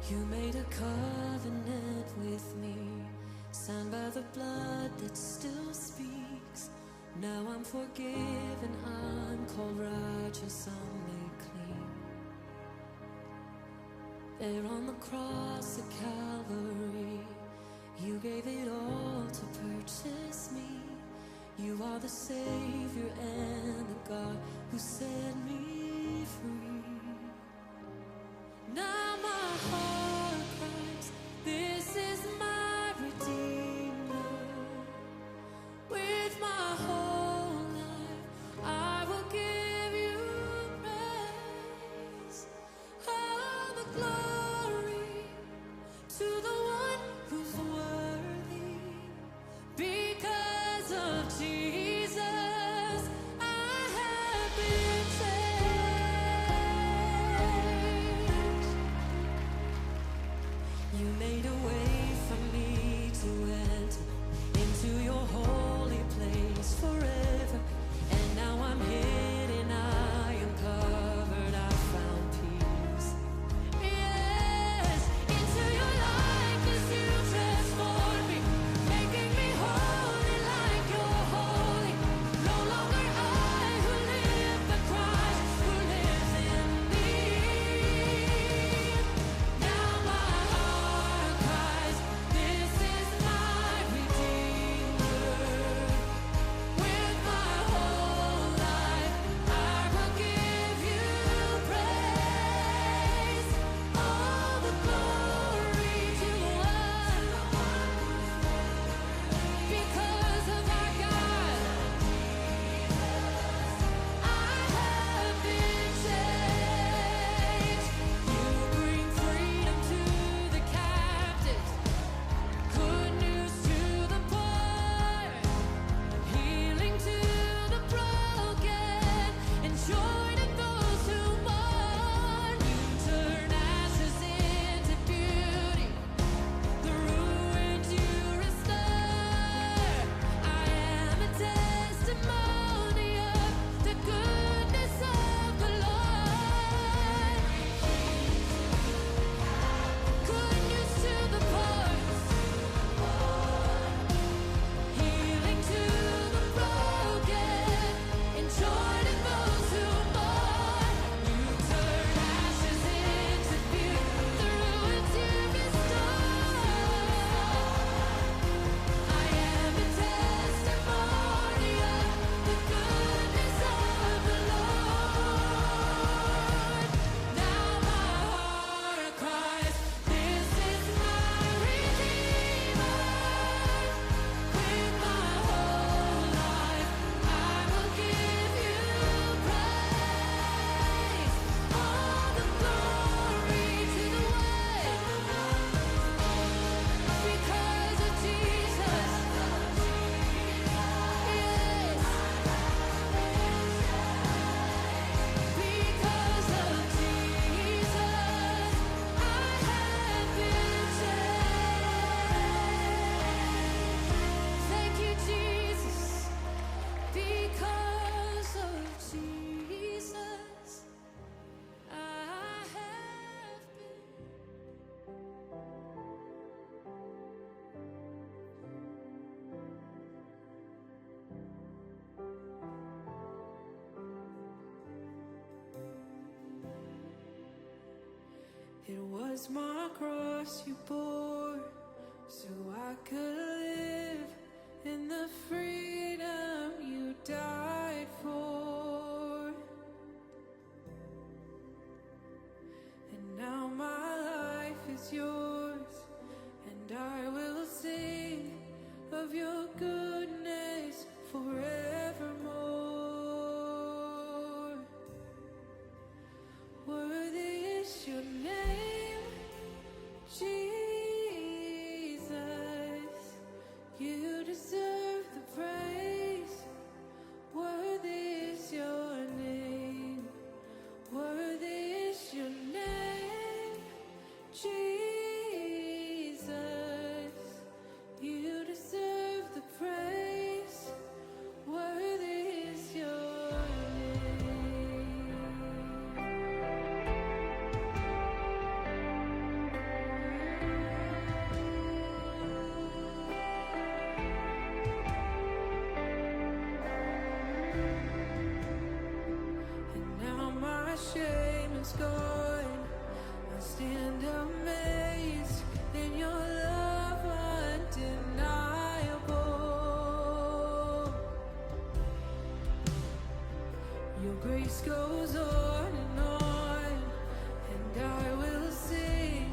You made a covenant with me, signed by the blood that still speaks. Now I'm forgiven, I'm called righteous, I'm made clean. There on the cross at Calvary, you gave it all to purchase me. You are the Savior and the God who set me free. Now my heart cries, this is my Redeemer. With my whole life I will give you praise. All the glory to the one who's worthy. Because of Jesus, I have been changed. You made a way for me to enter into your holy place forever. And now I'm hidden, I am covered, I found peace. Yes, into your likeness you transformed me, making me holy like you're holy. No longer I who live, but Christ who lives in me. Now my heart cries, this is my Redeemer. With my whole life I will give you praise. All the glory to one. Because of our God, I have been changed. You bring freedom to the captives, good news to the poor, healing to the broken, and joy to those who mourn. You turn ashes into beauty, the ruined you restore. I am a testimony of the goodness of the Lord. Good news to the poor, healing to the broken, and joy to those who mourn. You turn ashes into beauty, the ruins you restore. I am a testimony of the goodness of the Lord. Now my heart cries, this is my Redeemer. With my whole life I will give you praise. All the glory to the one. Because of Jesus, yes. Because of Jesus, I have been changed. Thank you, Jesus. Because of Jesus, I have been. It was my cross you bore, so I could live in the freedom you died for. And now my life is yours, and I will sing of your goodness forevermore. Worthy is your name, Jesus. You deserve the praise. shame is gone. I stand amazed in your love undeniable. Your grace goes on, and I will sing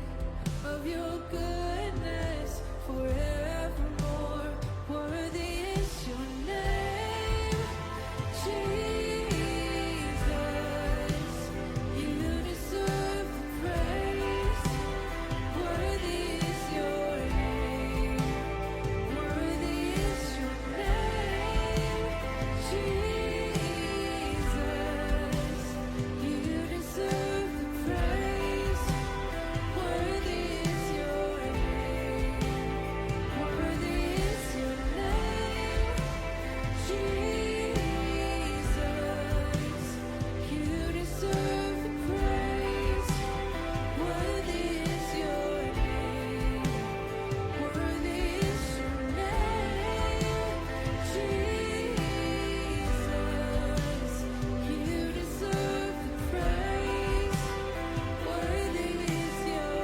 of your goodness forevermore. Worthy is your name, Jesus. You deserve the praise. Worthy is your name. Worthy is your name, Jesus. You deserve the praise. Worthy is your name. Worthy is your name, Jesus. You deserve the praise. Worthy is your name. Worthy is your name, Jesus. You deserve the praise. Worthy is your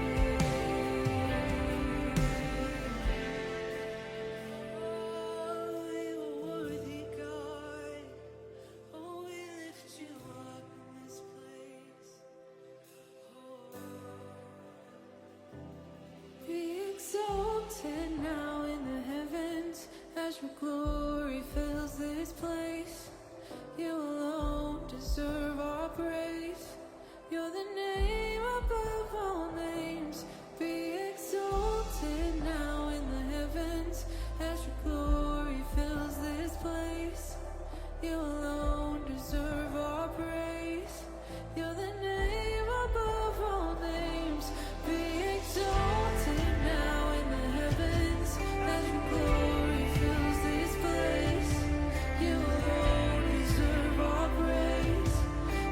name. Oh, you are worthy, God. Oh, we lift you up in this place. Be exalted now in the heavens as your glory fills this place. You alone deserve our praise. You're the name above all names. Be exalted now in the heavens as your glory fills this place. You alone deserve our praise. You're the name above all names. Be exalted now in the heavens as your glory fills this place. You alone deserve our praise.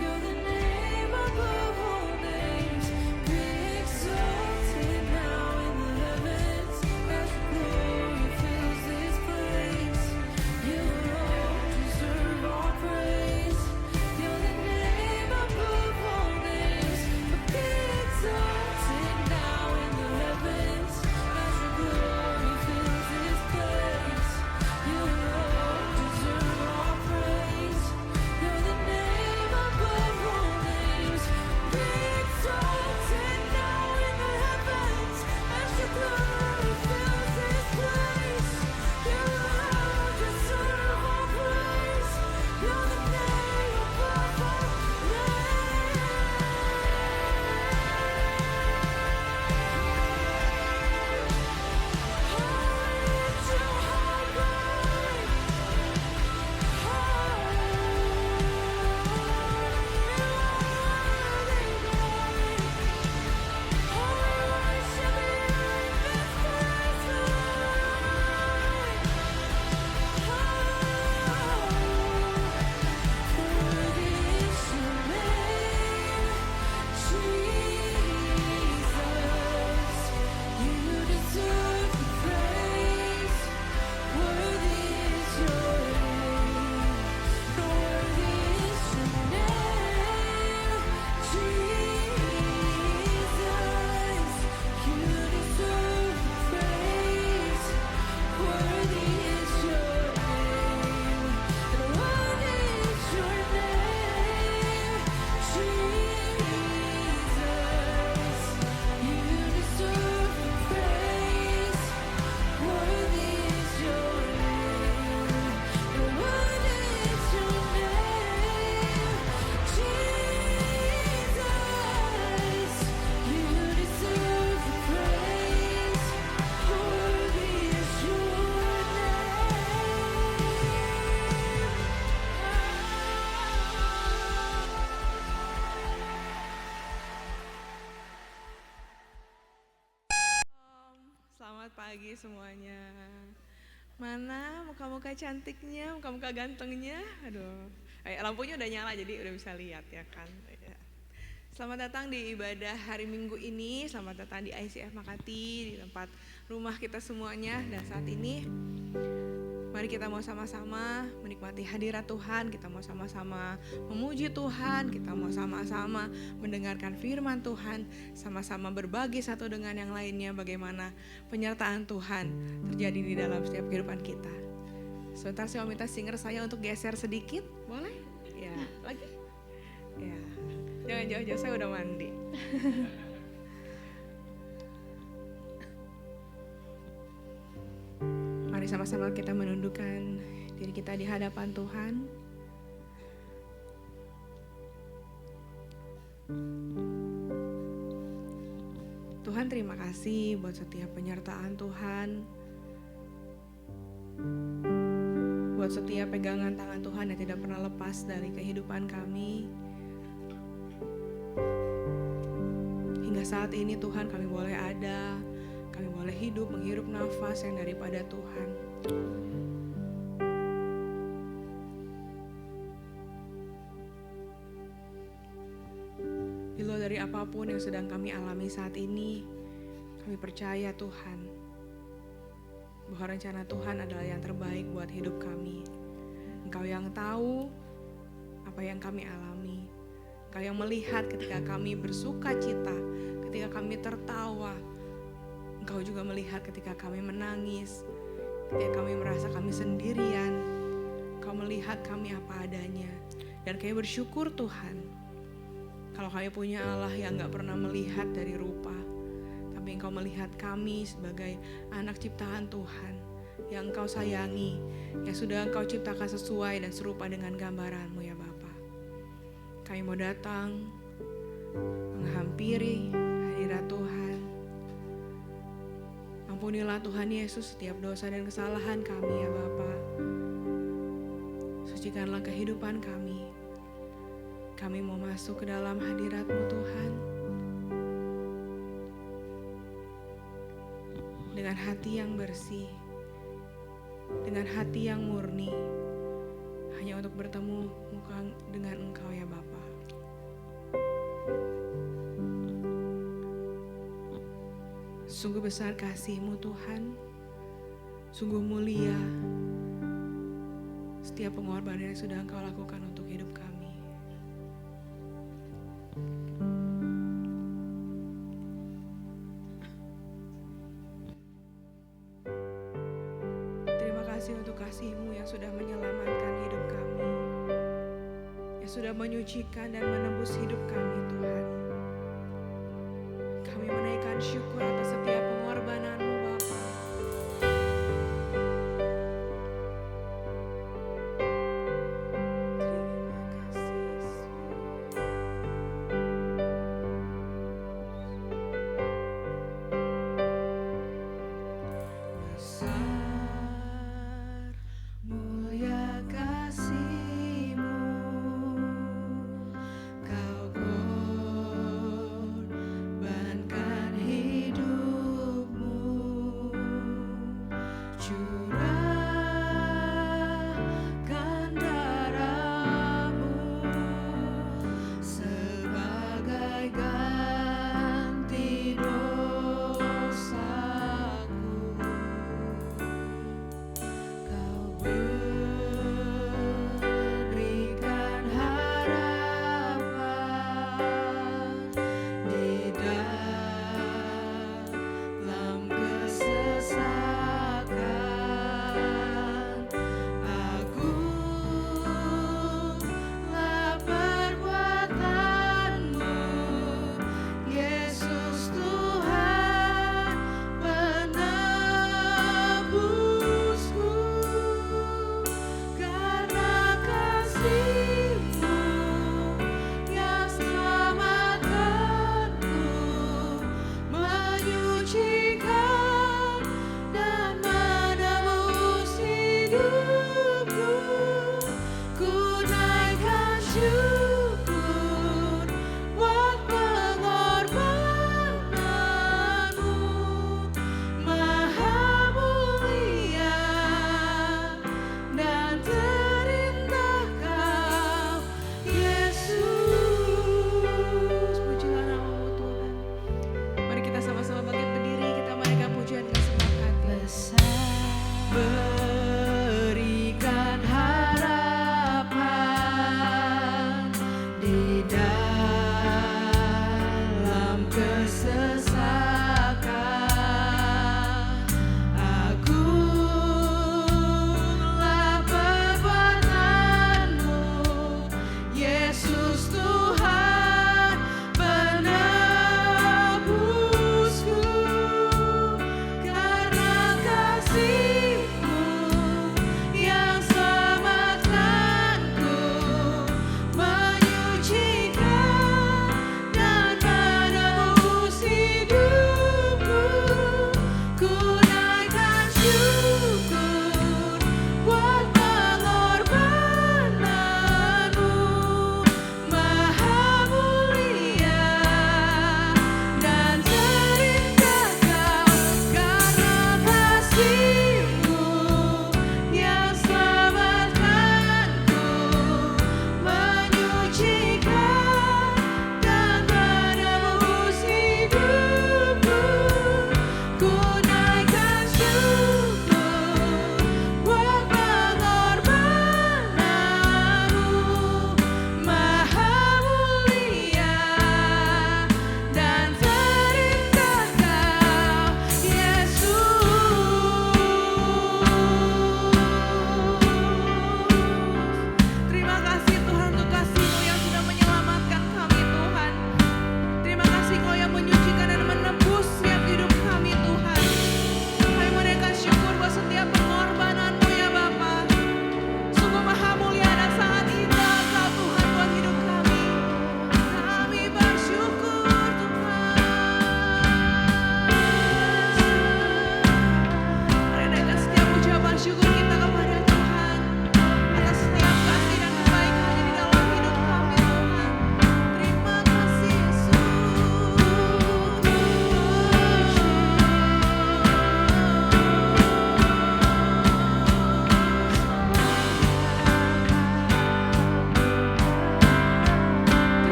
You're the name above all names. Be exalted now in the heavens as your glory fills this place. You alone deserve our praise. You're the name above all names. Be exalted now in the heavens as your glory fills this place. You alone deserve our praise. You're the name above all names. Be exalted now in the heavens as your glory fills this place. You alone deserve our praise. You're the name above all Selamat pagi semuanya. Mana muka-muka cantiknya, muka-muka gantengnya? Aduh, lampunya udah nyala jadi udah bisa lihat ya kan. Selamat datang di ibadah hari Minggu ini. Selamat datang di ICF Makati, di tempat rumah kita semuanya. Dan saat ini Mari kita mau sama-sama menikmati hadirat Tuhan, kita mau sama-sama memuji Tuhan, kita mau sama-sama mendengarkan firman Tuhan, sama-sama berbagi satu dengan yang lainnya bagaimana penyertaan Tuhan terjadi di dalam setiap kehidupan kita. Sebentar saya mau minta singer saya untuk geser sedikit, boleh? Ya, lagi? Ya, jangan jauh-jauh, saya udah mandi. Mari sama-sama kita menundukkan diri kita di hadapan Tuhan. Tuhan, terima kasih buat setiap penyertaan Tuhan, buat setiap pegangan tangan Tuhan yang tidak pernah lepas dari kehidupan kami. Hingga saat ini Tuhan, kami boleh ada, kami boleh hidup, menghirup nafas yang daripada Tuhan. Di luar dari apapun yang sedang kami alami saat ini, kami percaya Tuhan, bahwa rencana Tuhan adalah yang terbaik buat hidup kami. Engkau yang tahu apa yang kami alami. Engkau yang melihat ketika kami bersuka cita, ketika kami tertawa. Engkau juga melihat ketika kami menangis, ketika kami merasa kami sendirian. Engkau melihat kami apa adanya. Dan kami bersyukur Tuhan, kalau kami punya Allah yang gak pernah melihat dari rupa, tapi Engkau melihat kami sebagai anak ciptaan Tuhan, yang Engkau sayangi, yang sudah Engkau ciptakan sesuai dan serupa dengan gambaran-Mu ya Bapa. Kami mau datang, menghampiri hadirat Tuhan. Ampunilah Tuhan Yesus setiap dosa dan kesalahan kami ya Bapa. Sucikanlah kehidupan kami. Kami mau masuk ke dalam hadirat-Mu Tuhan. Dengan hati yang bersih, dengan hati yang murni, hanya untuk bertemu muka dengan Engkau ya Bapa. Sungguh besar kasih-Mu Tuhan, sungguh mulia setiap pengorbanan yang sudah Engkau lakukan untuk hidup kami. Terima kasih untuk kasih-Mu yang sudah menyelamatkan hidup kami, yang sudah menyucikan dan menebus hidup kami Tuhan. Kami menaikkan syukur atas setiap pengorbanan-Mu Bapa.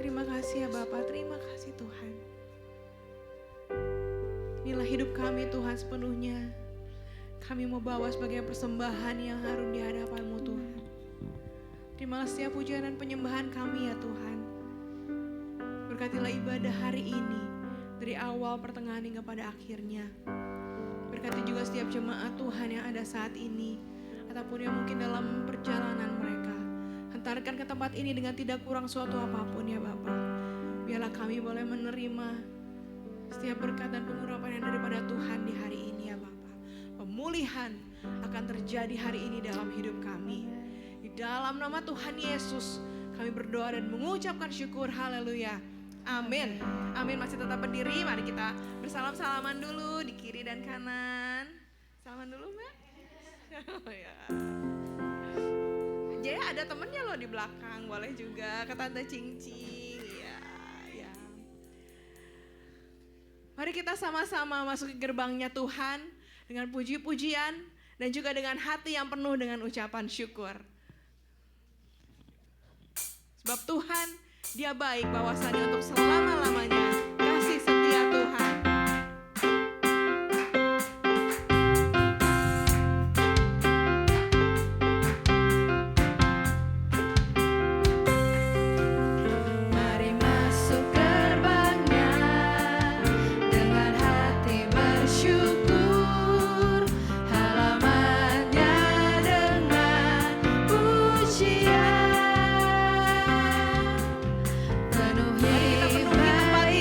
Terima kasih ya Bapa, terima kasih Tuhan. Inilah hidup kami Tuhan sepenuhnya. Kami mau bawa sebagai persembahan yang harum di hadapan-Mu Tuhan. Terimalah setiap pujian dan penyembahan kami ya Tuhan. Berkatilah ibadah hari ini dari awal, pertengahan hingga pada akhirnya. Berkati juga setiap jemaat Tuhan yang ada saat ini ataupun yang mungkin dalam perjalanan mereka. Hantarkan ke tempat ini dengan tidak kurang suatu apapun ya Bapa. Biarlah kami boleh menerima setiap berkat dan pengurapan yang daripada Tuhan di hari ini ya Bapa. Pemulihan akan terjadi hari ini dalam hidup kami. Di dalam nama Tuhan Yesus kami berdoa dan mengucapkan syukur. Haleluya. Amin. Amin. Masih tetap berdiri. Mari kita bersalam-salaman dulu di kiri dan kanan. Salaman dulu Mbak. Oh, ya. Jaya ada temennya loh di belakang. Boleh juga ke Tante Cincing. Ya, ya. Mari kita sama-sama masuk ke gerbangnya Tuhan dengan puji-pujian dan juga dengan hati yang penuh dengan ucapan syukur. Sebab Tuhan, Dia baik bahwasanya untuk selama-lamanya kasih setia Tuhan. Mari masuk gerbangnya dengan hati bersyukur, halamannya dengan pujian. Penuhi tempat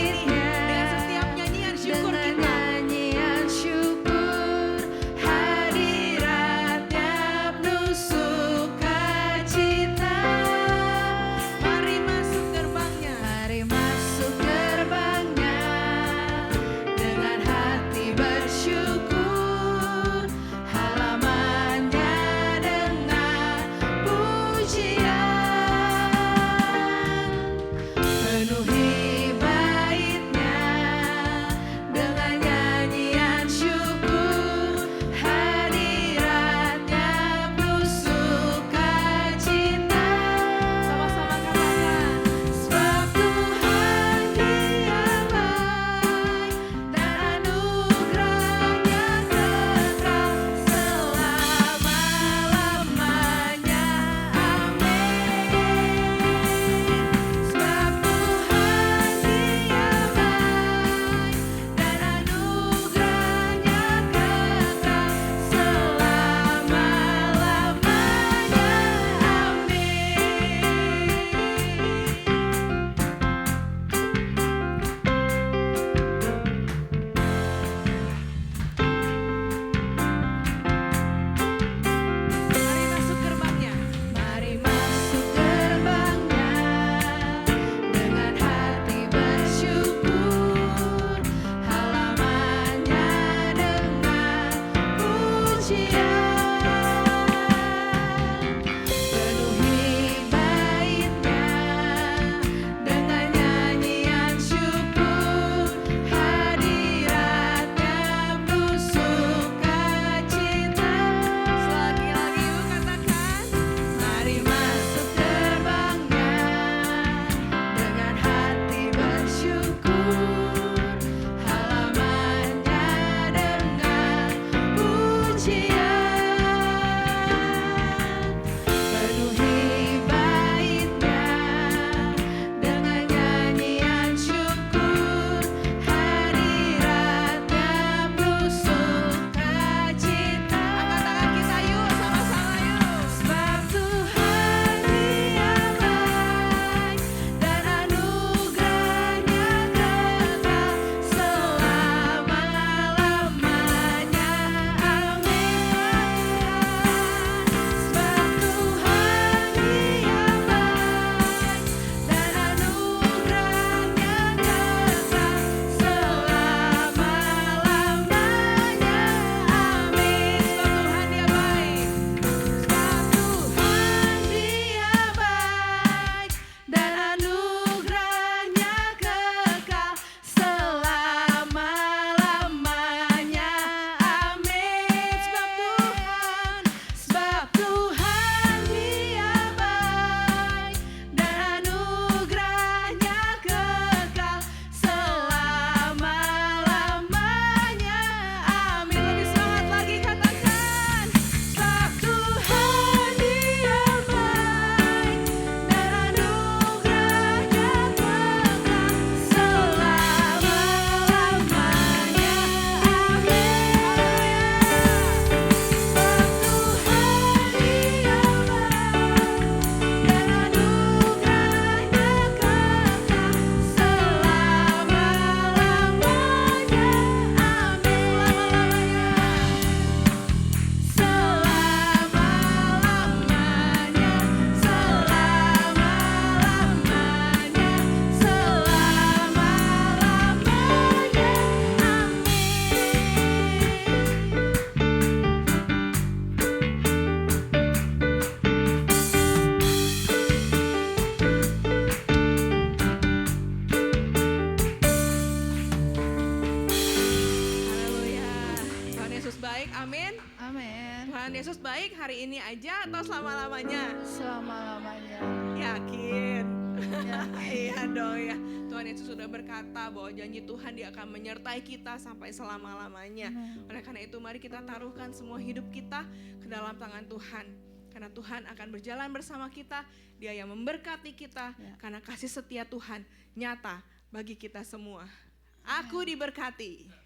Yesus baik hari ini aja atau selama-lamanya? Selama-lamanya. Yakin? Ya. Iya dong ya. Tuhan Yesus sudah berkata bahwa janji Tuhan Dia akan menyertai kita sampai selama-lamanya. Oleh karena itu mari kita taruhkan semua hidup kita ke dalam tangan Tuhan. Karena Tuhan akan berjalan bersama kita. Dia yang memberkati kita. Karena kasih setia Tuhan nyata bagi kita semua. Aku diberkati.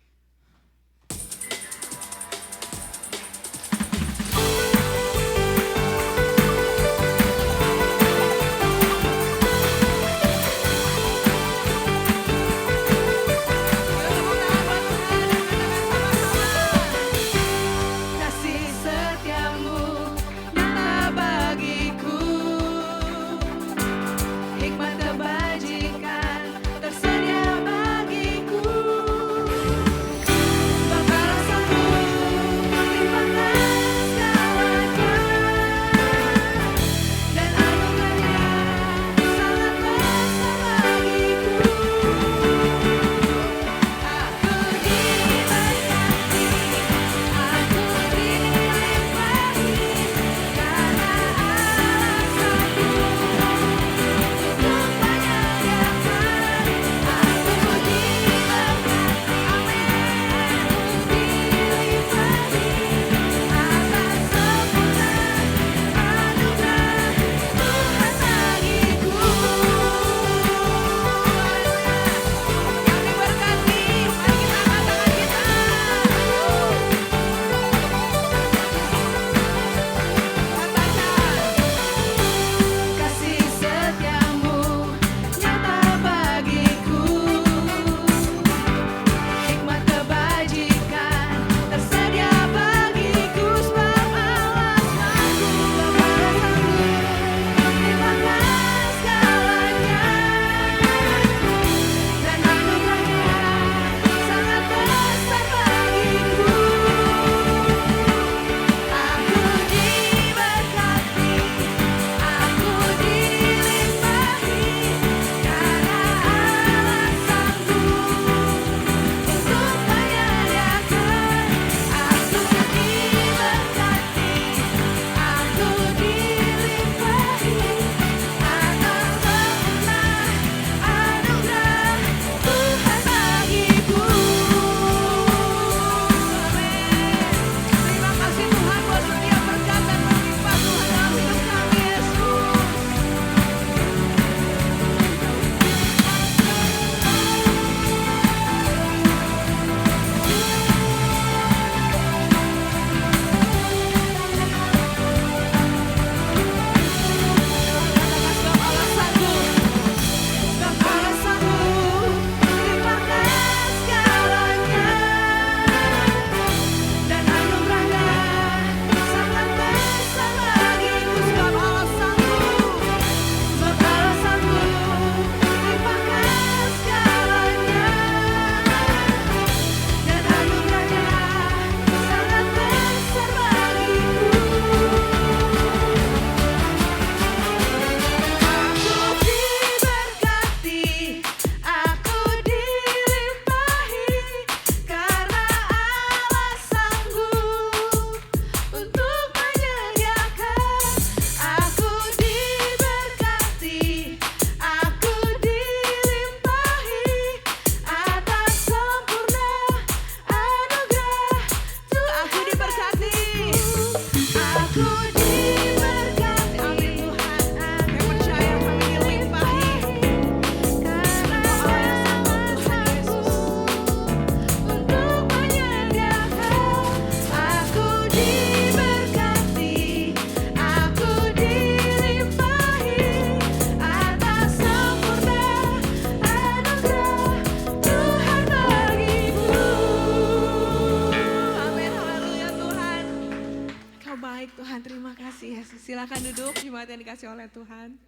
Silakan duduk, jemaat yang dikasih oleh Tuhan.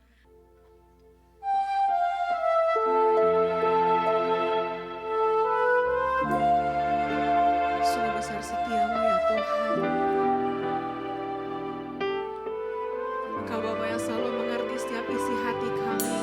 Sungguh besar setiamu ya Tuhan. Engkau Bapa yang selalu mengerti setiap isi hati kami.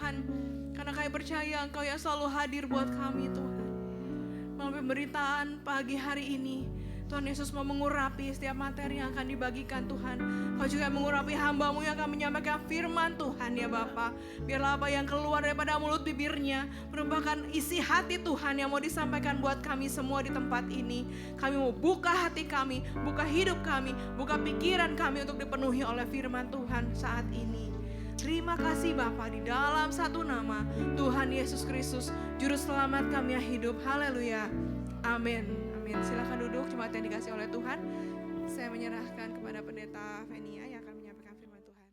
Tuhan. Karena kami percaya Engkau yang selalu hadir buat kami Tuhan. Melalui pemberitaan pagi hari ini, Tuhan Yesus mau mengurapi setiap materi yang akan dibagikan Tuhan. Kau juga mengurapi hamba-Mu yang akan menyampaikan firman Tuhan ya Bapa. Biarlah apa yang keluar daripada mulut bibirnya merupakan isi hati Tuhan yang mau disampaikan buat kami semua di tempat ini. Kami mau buka hati kami, buka hidup kami, buka pikiran kami untuk dipenuhi oleh firman Tuhan saat ini. Terima kasih Bapa, di dalam satu nama Tuhan Yesus Kristus, Juru Selamat kami yang hidup. Haleluya. Amin. Amin. Silakan duduk jemaat yang dikasih oleh Tuhan. Saya menyerahkan kepada Pendeta Venia yang akan menyampaikan firman Tuhan.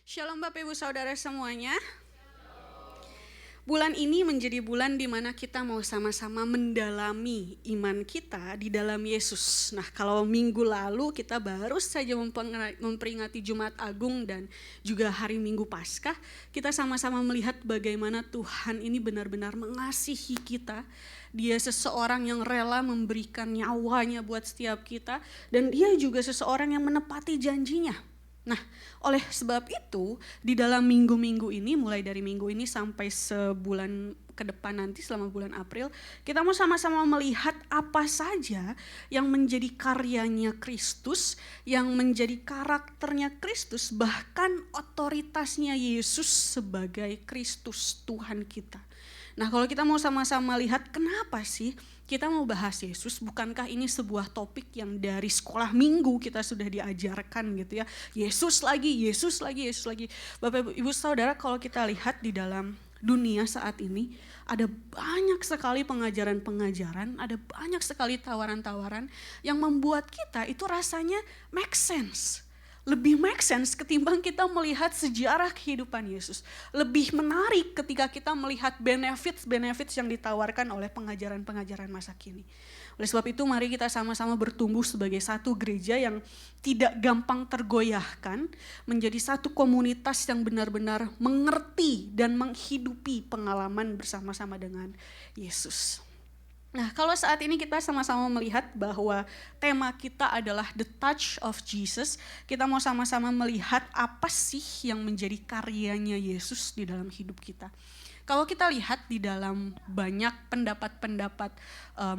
Shalom Bapak Ibu Saudara semuanya. Bulan ini menjadi bulan di mana kita mau sama-sama mendalami iman kita di dalam Yesus. Nah, kalau minggu lalu kita baru saja memperingati Jumat Agung dan juga hari Minggu Paskah, kita sama-sama melihat bagaimana Tuhan ini benar-benar mengasihi kita. Dia seseorang yang rela memberikan nyawanya buat setiap kita, dan dia juga seseorang yang menepati janjinya. Nah, oleh sebab itu di dalam minggu-minggu ini, mulai dari minggu ini sampai sebulan ke depan nanti selama bulan April, kita mau sama-sama melihat apa saja yang menjadi karyanya Kristus, yang menjadi karakternya Kristus, bahkan otoritasnya Yesus sebagai Kristus Tuhan kita. Nah, kalau kita mau sama-sama lihat kenapa sih kita mau bahas Yesus, bukankah ini sebuah topik yang dari sekolah minggu kita sudah diajarkan gitu ya. Yesus lagi, Yesus lagi, Yesus lagi. Bapak Ibu Saudara, kalau kita lihat di dalam dunia saat ini, ada banyak sekali pengajaran-pengajaran, ada banyak sekali tawaran-tawaran yang membuat kita itu rasanya make sense. Lebih make sense ketimbang kita melihat sejarah kehidupan Yesus. Lebih menarik ketika kita melihat benefits yang ditawarkan oleh pengajaran-pengajaran masa kini. Oleh sebab itu mari kita sama-sama bertumbuh sebagai satu gereja yang tidak gampang tergoyahkan, menjadi satu komunitas yang benar-benar mengerti dan menghidupi pengalaman bersama-sama dengan Yesus. Nah, kalau saat ini kita sama-sama melihat bahwa tema kita adalah The Touch of Jesus, kita mau sama-sama melihat apa sih yang menjadi karyanya Yesus di dalam hidup kita. Kalau kita lihat di dalam banyak pendapat-pendapat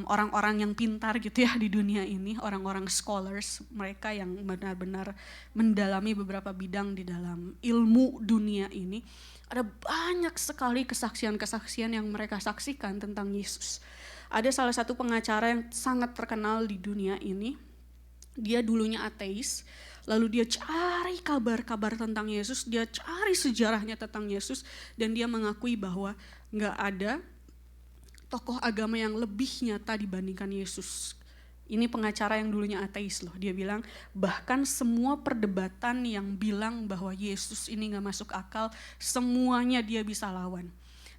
orang-orang yang pintar gitu ya di dunia ini, orang-orang scholars, mereka yang benar-benar mendalami beberapa bidang di dalam ilmu dunia ini, ada banyak sekali kesaksian-kesaksian yang mereka saksikan tentang Yesus. Ada salah satu pengacara yang sangat terkenal di dunia ini, dia dulunya ateis, lalu dia cari kabar-kabar tentang Yesus, dia cari sejarahnya tentang Yesus, dan dia mengakui bahwa gak ada tokoh agama yang lebih nyata dibandingkan Yesus. Ini pengacara yang dulunya ateis loh, dia bilang bahkan semua perdebatan yang bilang bahwa Yesus ini gak masuk akal, semuanya dia bisa lawan.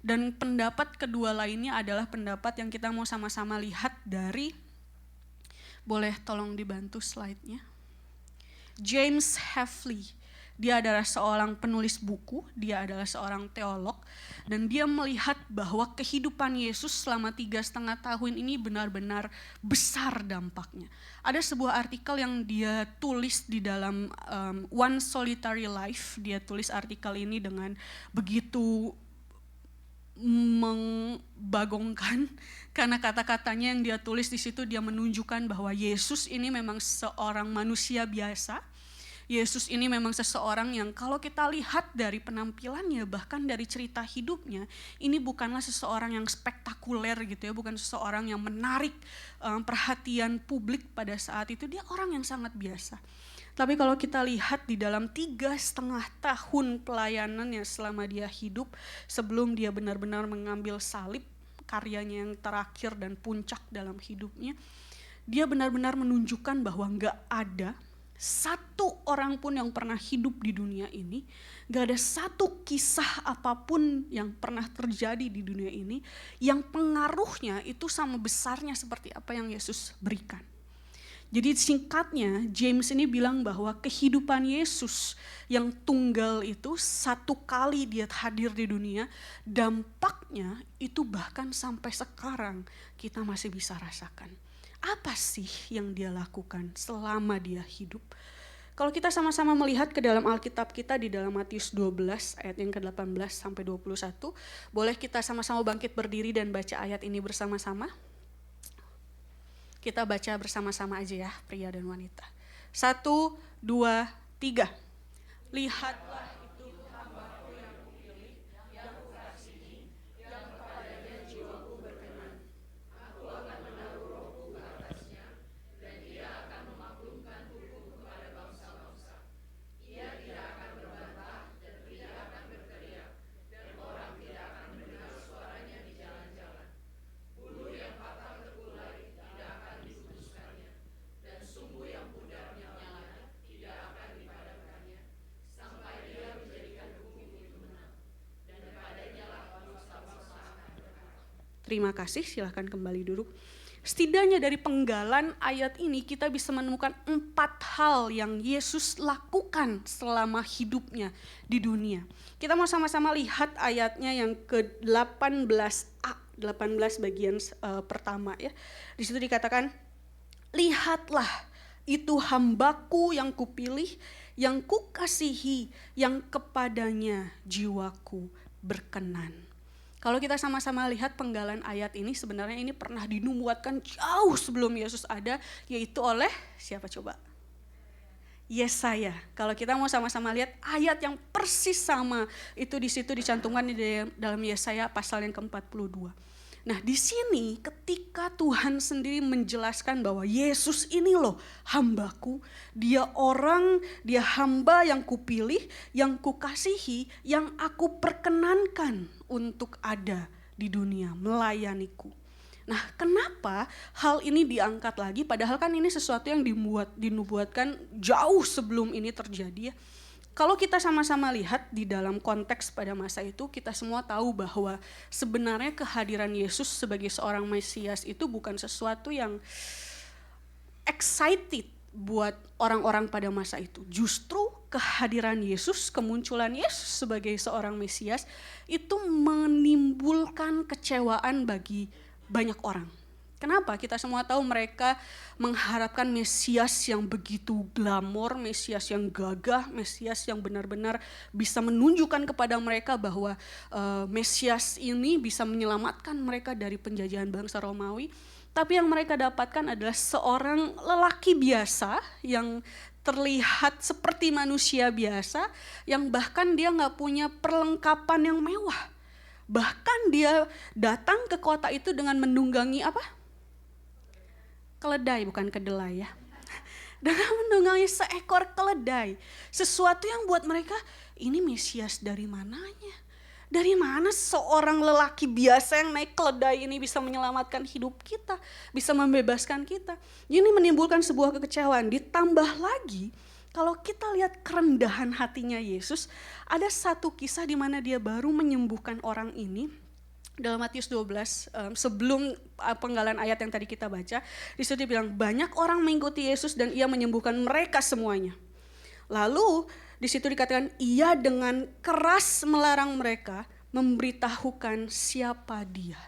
Dan pendapat kedua lainnya adalah pendapat yang kita mau sama-sama lihat dari, boleh tolong dibantu slide-nya. James Hafley, dia adalah seorang penulis buku, dia adalah seorang teolog, dan dia melihat bahwa kehidupan Yesus selama 3,5 tahun ini benar-benar besar dampaknya. Ada sebuah artikel yang dia tulis di dalam One Solitary Life, dia tulis artikel ini dengan begitu membagongkan, karena kata-katanya yang dia tulis di situ dia menunjukkan bahwa Yesus ini memang seorang manusia biasa. Yesus ini memang seseorang yang kalau kita lihat dari penampilannya, bahkan dari cerita hidupnya, ini bukanlah seseorang yang spektakuler gitu ya, bukan seseorang yang menarik perhatian publik pada saat itu, dia orang yang sangat biasa. Tapi kalau kita lihat di dalam 3,5 tahun pelayanannya selama dia hidup, sebelum dia benar-benar mengambil salib, karyanya yang terakhir dan puncak dalam hidupnya, dia benar-benar menunjukkan bahwa gak ada satu orang pun yang pernah hidup di dunia ini, gak ada satu kisah apapun yang pernah terjadi di dunia ini, yang pengaruhnya itu sama besarnya seperti apa yang Yesus berikan. Jadi singkatnya James ini bilang bahwa kehidupan Yesus yang tunggal itu satu kali dia hadir di dunia, dampaknya itu bahkan sampai sekarang kita masih bisa rasakan. Apa sih yang dia lakukan selama dia hidup? Kalau kita sama-sama melihat ke dalam Alkitab kita di dalam Matius 12 ayat yang ke-18 sampai 21, boleh kita sama-sama bangkit berdiri dan baca ayat ini bersama-sama? Kita baca bersama-sama aja ya, pria dan wanita. 1, 2, 3. Lihatlah itu hamba-Ku yang Kupilih, yang Kukasihi, yang kepadanya jiwaku berkenan. Aku akan menaruh Roh-Ku ke atasnya, dan Ia akan memaklumkan hukum kepada bangsa-bangsa. Ia tidak akan berbantah dan tidak akan berteriak, dan orang tidak akan mendengar suaranya di jalan-jalan. Bulu yang patah terkulai tidak akan diputuskannya, dan sumbu yang pudar nyalanya tidak akan dipadamkannya, sampai dia menjadikan hukum itu menang, dan padanya lah bangsa-bangsa akan berharap. Terima kasih, silahkan kembali duduk. Setidaknya dari penggalan ayat ini kita bisa menemukan 4 hal yang Yesus lakukan selama hidupnya di dunia. Kita mau sama-sama lihat ayatnya yang ke-18a, 18 bagian pertama ya. Di situ dikatakan, lihatlah itu hamba-Ku yang Kupilih, yang Kukasihi, yang kepadanya jiwaku berkenan. Kalau kita sama-sama lihat penggalan ayat ini, sebenarnya ini pernah dinubuatkan jauh sebelum Yesus ada, yaitu oleh siapa coba? Yesaya. Kalau kita mau sama-sama lihat ayat yang persis sama, itu di situ dicantumkan di dalam Yesaya pasal yang ke-42. Nah di sini ketika Tuhan sendiri menjelaskan bahwa Yesus ini loh hamba-Ku, dia orang, dia hamba yang Kupilih, yang Kukasihi, yang Aku perkenankan untuk ada di dunia, melayani-Ku. Nah kenapa hal ini diangkat lagi, padahal kan ini sesuatu yang dinubuatkan jauh sebelum ini terjadi ya. Kalau kita sama-sama lihat di dalam konteks pada masa itu, kita semua tahu bahwa sebenarnya kehadiran Yesus sebagai seorang Mesias itu bukan sesuatu yang excited buat orang-orang pada masa itu. Justru kehadiran Yesus, kemunculan Yesus sebagai seorang Mesias itu menimbulkan kecewaan bagi banyak orang. Kenapa? Kita semua tahu mereka mengharapkan Mesias yang begitu glamor, Mesias yang gagah, Mesias yang benar-benar bisa menunjukkan kepada mereka bahwa Mesias ini bisa menyelamatkan mereka dari penjajahan bangsa Romawi. Tapi yang mereka dapatkan adalah seorang lelaki biasa yang terlihat seperti manusia biasa, yang bahkan dia nggak punya perlengkapan yang mewah. Bahkan dia datang ke kota itu dengan menunggangi apa? Keledai, bukan kedelai ya. Dengan menunggangi seekor keledai. Sesuatu yang buat mereka, ini Mesias dari mananya? Dari mana seorang lelaki biasa yang naik keledai ini bisa menyelamatkan hidup kita, bisa membebaskan kita? Ini menimbulkan sebuah kekecewaan. Ditambah lagi, kalau kita lihat kerendahan hatinya Yesus, ada satu kisah di mana dia baru menyembuhkan orang ini. Dalam Matius 12, sebelum penggalan ayat yang tadi kita baca, di situ dia bilang banyak orang mengikuti Yesus dan ia menyembuhkan mereka semuanya. Lalu di situ dikatakan ia dengan keras melarang mereka memberitahukan siapa dia.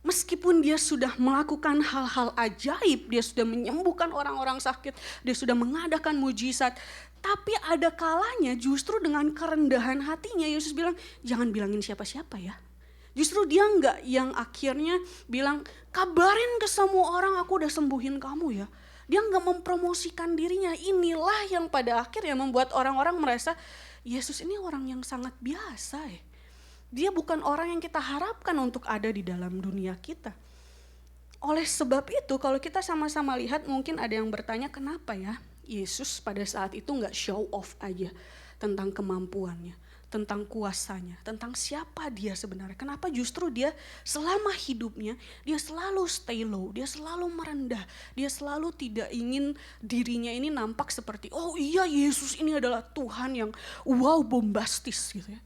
Meskipun dia sudah melakukan hal-hal ajaib, dia sudah menyembuhkan orang-orang sakit, dia sudah mengadakan mujizat, tapi ada kalanya justru dengan kerendahan hatinya Yesus bilang jangan bilangin siapa-siapa ya. Justru dia enggak yang akhirnya bilang kabarin ke semua orang aku udah sembuhin kamu ya. Dia enggak mempromosikan dirinya. Inilah yang pada akhirnya membuat orang-orang merasa Yesus ini orang yang sangat biasa ya. Dia bukan orang yang kita harapkan untuk ada di dalam dunia kita. Oleh sebab itu kalau kita sama-sama lihat mungkin ada yang bertanya kenapa ya Yesus pada saat itu enggak show off aja tentang kemampuannya, tentang kuasanya, tentang siapa dia sebenarnya. Kenapa justru dia selama hidupnya, dia selalu stay low, dia selalu merendah, dia selalu tidak ingin dirinya ini nampak seperti, oh iya Yesus ini adalah Tuhan yang wow bombastis gitu ya.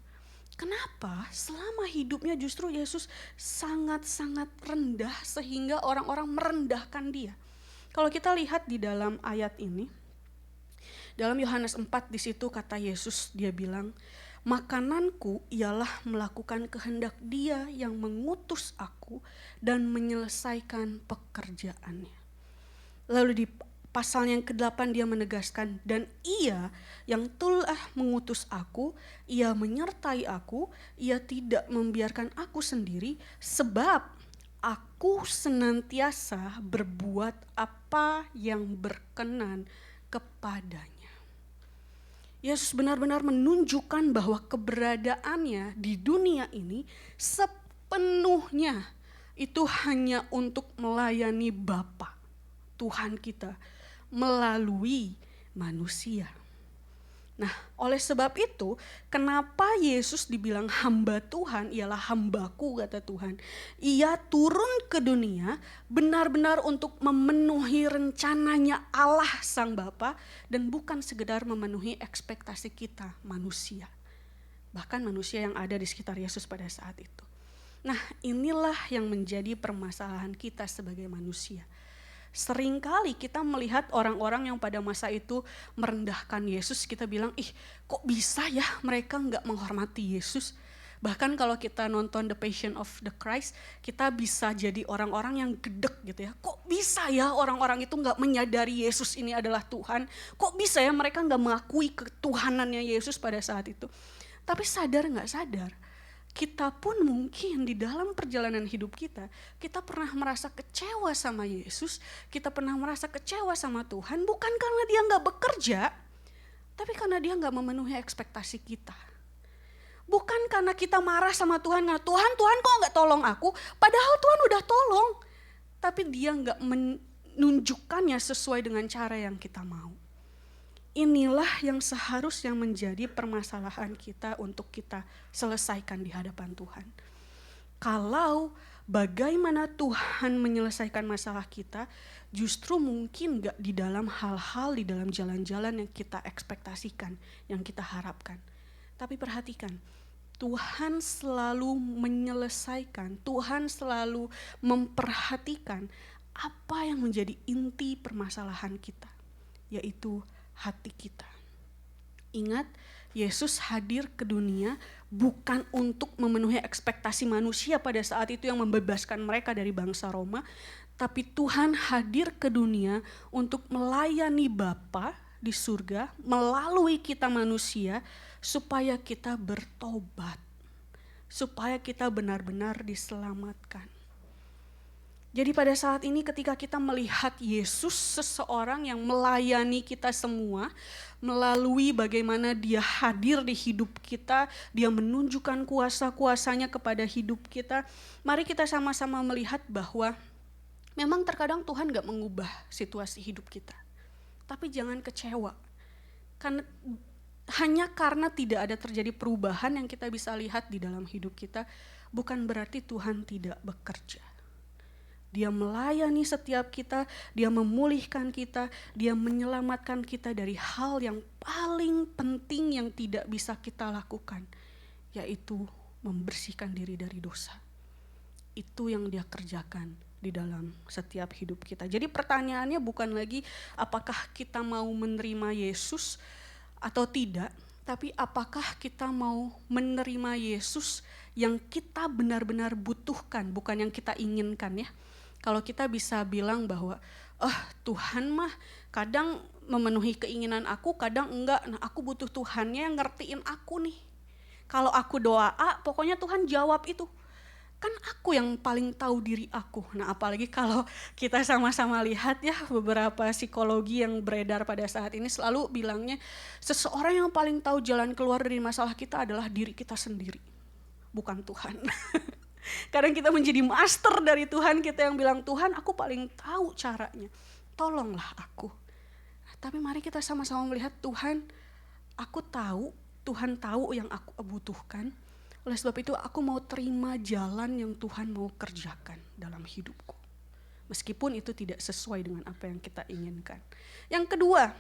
Kenapa? Selama hidupnya justru Yesus sangat-sangat rendah sehingga orang-orang merendahkan dia. Kalau kita lihat di dalam ayat ini, dalam Yohanes 4 di situ kata Yesus dia bilang, makananku ialah melakukan kehendak Dia yang mengutus aku dan menyelesaikan pekerjaannya. Lalu di pasal yang ke-8 dia menegaskan, dan Ia yang telah mengutus aku, Ia menyertai aku, Ia tidak membiarkan aku sendiri, sebab aku senantiasa berbuat apa yang berkenan kepadanya. Yesus benar-benar menunjukkan bahwa keberadaannya di dunia ini sepenuhnya itu hanya untuk melayani Bapa, Tuhan kita, melalui manusia. Nah, oleh sebab itu, kenapa Yesus dibilang hamba Tuhan, ialah hambaku kata Tuhan. Ia turun ke dunia benar-benar untuk memenuhi rencananya Allah Sang Bapa dan bukan sekedar memenuhi ekspektasi kita manusia. Bahkan manusia yang ada di sekitar Yesus pada saat itu. Nah, inilah yang menjadi permasalahan kita sebagai manusia. Seringkali kita melihat orang-orang yang pada masa itu merendahkan Yesus, kita bilang, kok bisa ya mereka gak menghormati Yesus. Bahkan kalau kita nonton The Passion of the Christ, kita bisa jadi orang-orang yang gedek gitu ya. Kok bisa ya orang-orang itu gak menyadari Yesus ini adalah Tuhan. Kok bisa ya mereka gak mengakui ketuhanannya Yesus pada saat itu. Tapi sadar gak sadar, kita pun mungkin di dalam perjalanan hidup kita pernah merasa kecewa sama Yesus, kita pernah merasa kecewa sama Tuhan, bukan karena dia gak bekerja, tapi karena dia gak memenuhi ekspektasi kita. Bukan karena kita marah sama Tuhan, Tuhan kok gak tolong aku, padahal Tuhan udah tolong, tapi dia gak menunjukkannya sesuai dengan cara yang kita mau. Inilah yang seharusnya menjadi permasalahan kita untuk kita selesaikan di hadapan Tuhan. Kalau bagaimana Tuhan menyelesaikan masalah kita justru mungkin gak di dalam hal-hal, di dalam jalan-jalan yang kita ekspektasikan, yang kita harapkan. Tapi perhatikan, Tuhan selalu menyelesaikan, Tuhan selalu memperhatikan apa yang menjadi inti permasalahan kita, yaitu hati kita. Ingat, Yesus hadir ke dunia bukan untuk memenuhi ekspektasi manusia pada saat itu yang membebaskan mereka dari bangsa Roma, tapi Tuhan hadir ke dunia untuk melayani Bapa di surga melalui kita manusia supaya kita bertobat, supaya kita benar-benar diselamatkan. Jadi pada saat ini ketika kita melihat Yesus, seseorang yang melayani kita semua, melalui bagaimana dia hadir di hidup kita, dia menunjukkan kuasa-kuasanya kepada hidup kita, mari kita sama-sama melihat bahwa memang terkadang Tuhan gak mengubah situasi hidup kita. Tapi jangan kecewa, hanya karena tidak ada terjadi perubahan yang kita bisa lihat di dalam hidup kita, bukan berarti Tuhan tidak bekerja. Dia melayani setiap kita, dia memulihkan kita, dia menyelamatkan kita dari hal yang paling penting yang tidak bisa kita lakukan, yaitu membersihkan diri dari dosa. Itu yang dia kerjakan di dalam setiap hidup kita. Jadi pertanyaannya bukan lagi apakah kita mau menerima Yesus atau tidak, tapi apakah kita mau menerima Yesus yang kita benar-benar butuhkan, bukan yang kita inginkan ya. Kalau kita bisa bilang bahwa, Tuhan mah kadang memenuhi keinginan aku, kadang enggak. Nah aku butuh Tuhannya yang ngertiin aku nih. Kalau aku doa A, pokoknya Tuhan jawab itu. Kan aku yang paling tahu diri aku. Nah apalagi kalau kita sama-sama lihat ya beberapa psikologi yang beredar pada saat ini selalu bilangnya seseorang yang paling tahu jalan keluar dari masalah kita adalah diri kita sendiri, bukan Tuhan. Kadang kita menjadi master dari Tuhan, kita yang bilang Tuhan aku paling tahu caranya, tolonglah aku. Tapi mari kita sama-sama melihat Tuhan, aku tahu, Tuhan tahu yang aku butuhkan. Oleh sebab itu aku mau terima jalan yang Tuhan mau kerjakan dalam hidupku. Meskipun itu tidak sesuai dengan apa yang kita inginkan. Yang kedua,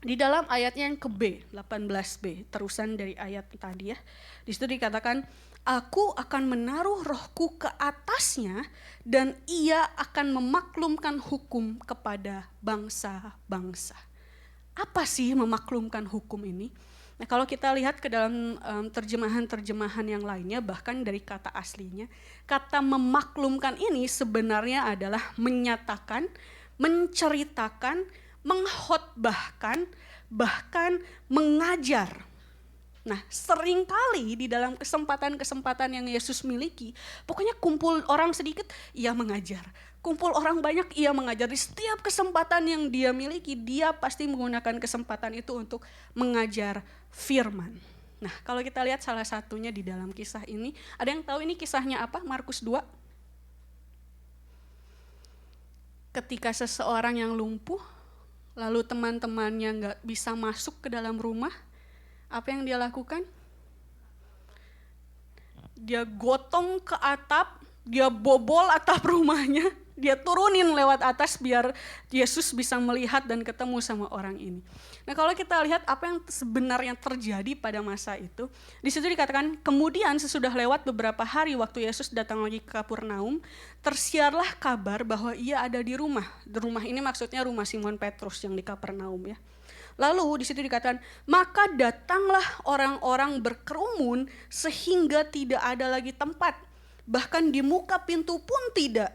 di dalam ayatnya yang ke B, 18b, terusan dari ayat tadi ya. Di situ dikatakan, aku akan menaruh rohku ke atasnya dan ia akan memaklumkan hukum kepada bangsa-bangsa. Apa sih memaklumkan hukum ini? Nah kalau kita lihat ke dalam terjemahan-terjemahan yang lainnya, bahkan dari kata aslinya, kata memaklumkan ini sebenarnya adalah menyatakan, menceritakan, mengkhotbahkan, bahkan mengajar. Nah seringkali di dalam kesempatan-kesempatan yang Yesus miliki, pokoknya kumpul orang sedikit, ia mengajar. Kumpul orang banyak, ia mengajar. Di setiap kesempatan yang dia miliki, dia pasti menggunakan kesempatan itu untuk mengajar firman. Nah kalau kita lihat salah satunya di dalam kisah ini, ada yang tahu ini kisahnya apa? Markus 2. Ketika seseorang yang lumpuh, lalu teman-temannya gak bisa masuk ke dalam rumah, apa yang dia lakukan? Dia gotong ke atap, dia bobol atap rumahnya, dia turunin lewat atas biar Yesus bisa melihat dan ketemu sama orang ini. Nah kalau kita lihat apa yang sebenarnya terjadi pada masa itu, di situ dikatakan kemudian sesudah lewat beberapa hari waktu Yesus datang lagi ke Kapernaum, tersiarlah kabar bahwa ia ada di rumah. Di rumah ini maksudnya rumah Simon Petrus yang di Kapernaum ya. Lalu di situ dikatakan, maka datanglah orang-orang berkerumun sehingga tidak ada lagi tempat. Bahkan di muka pintu pun tidak.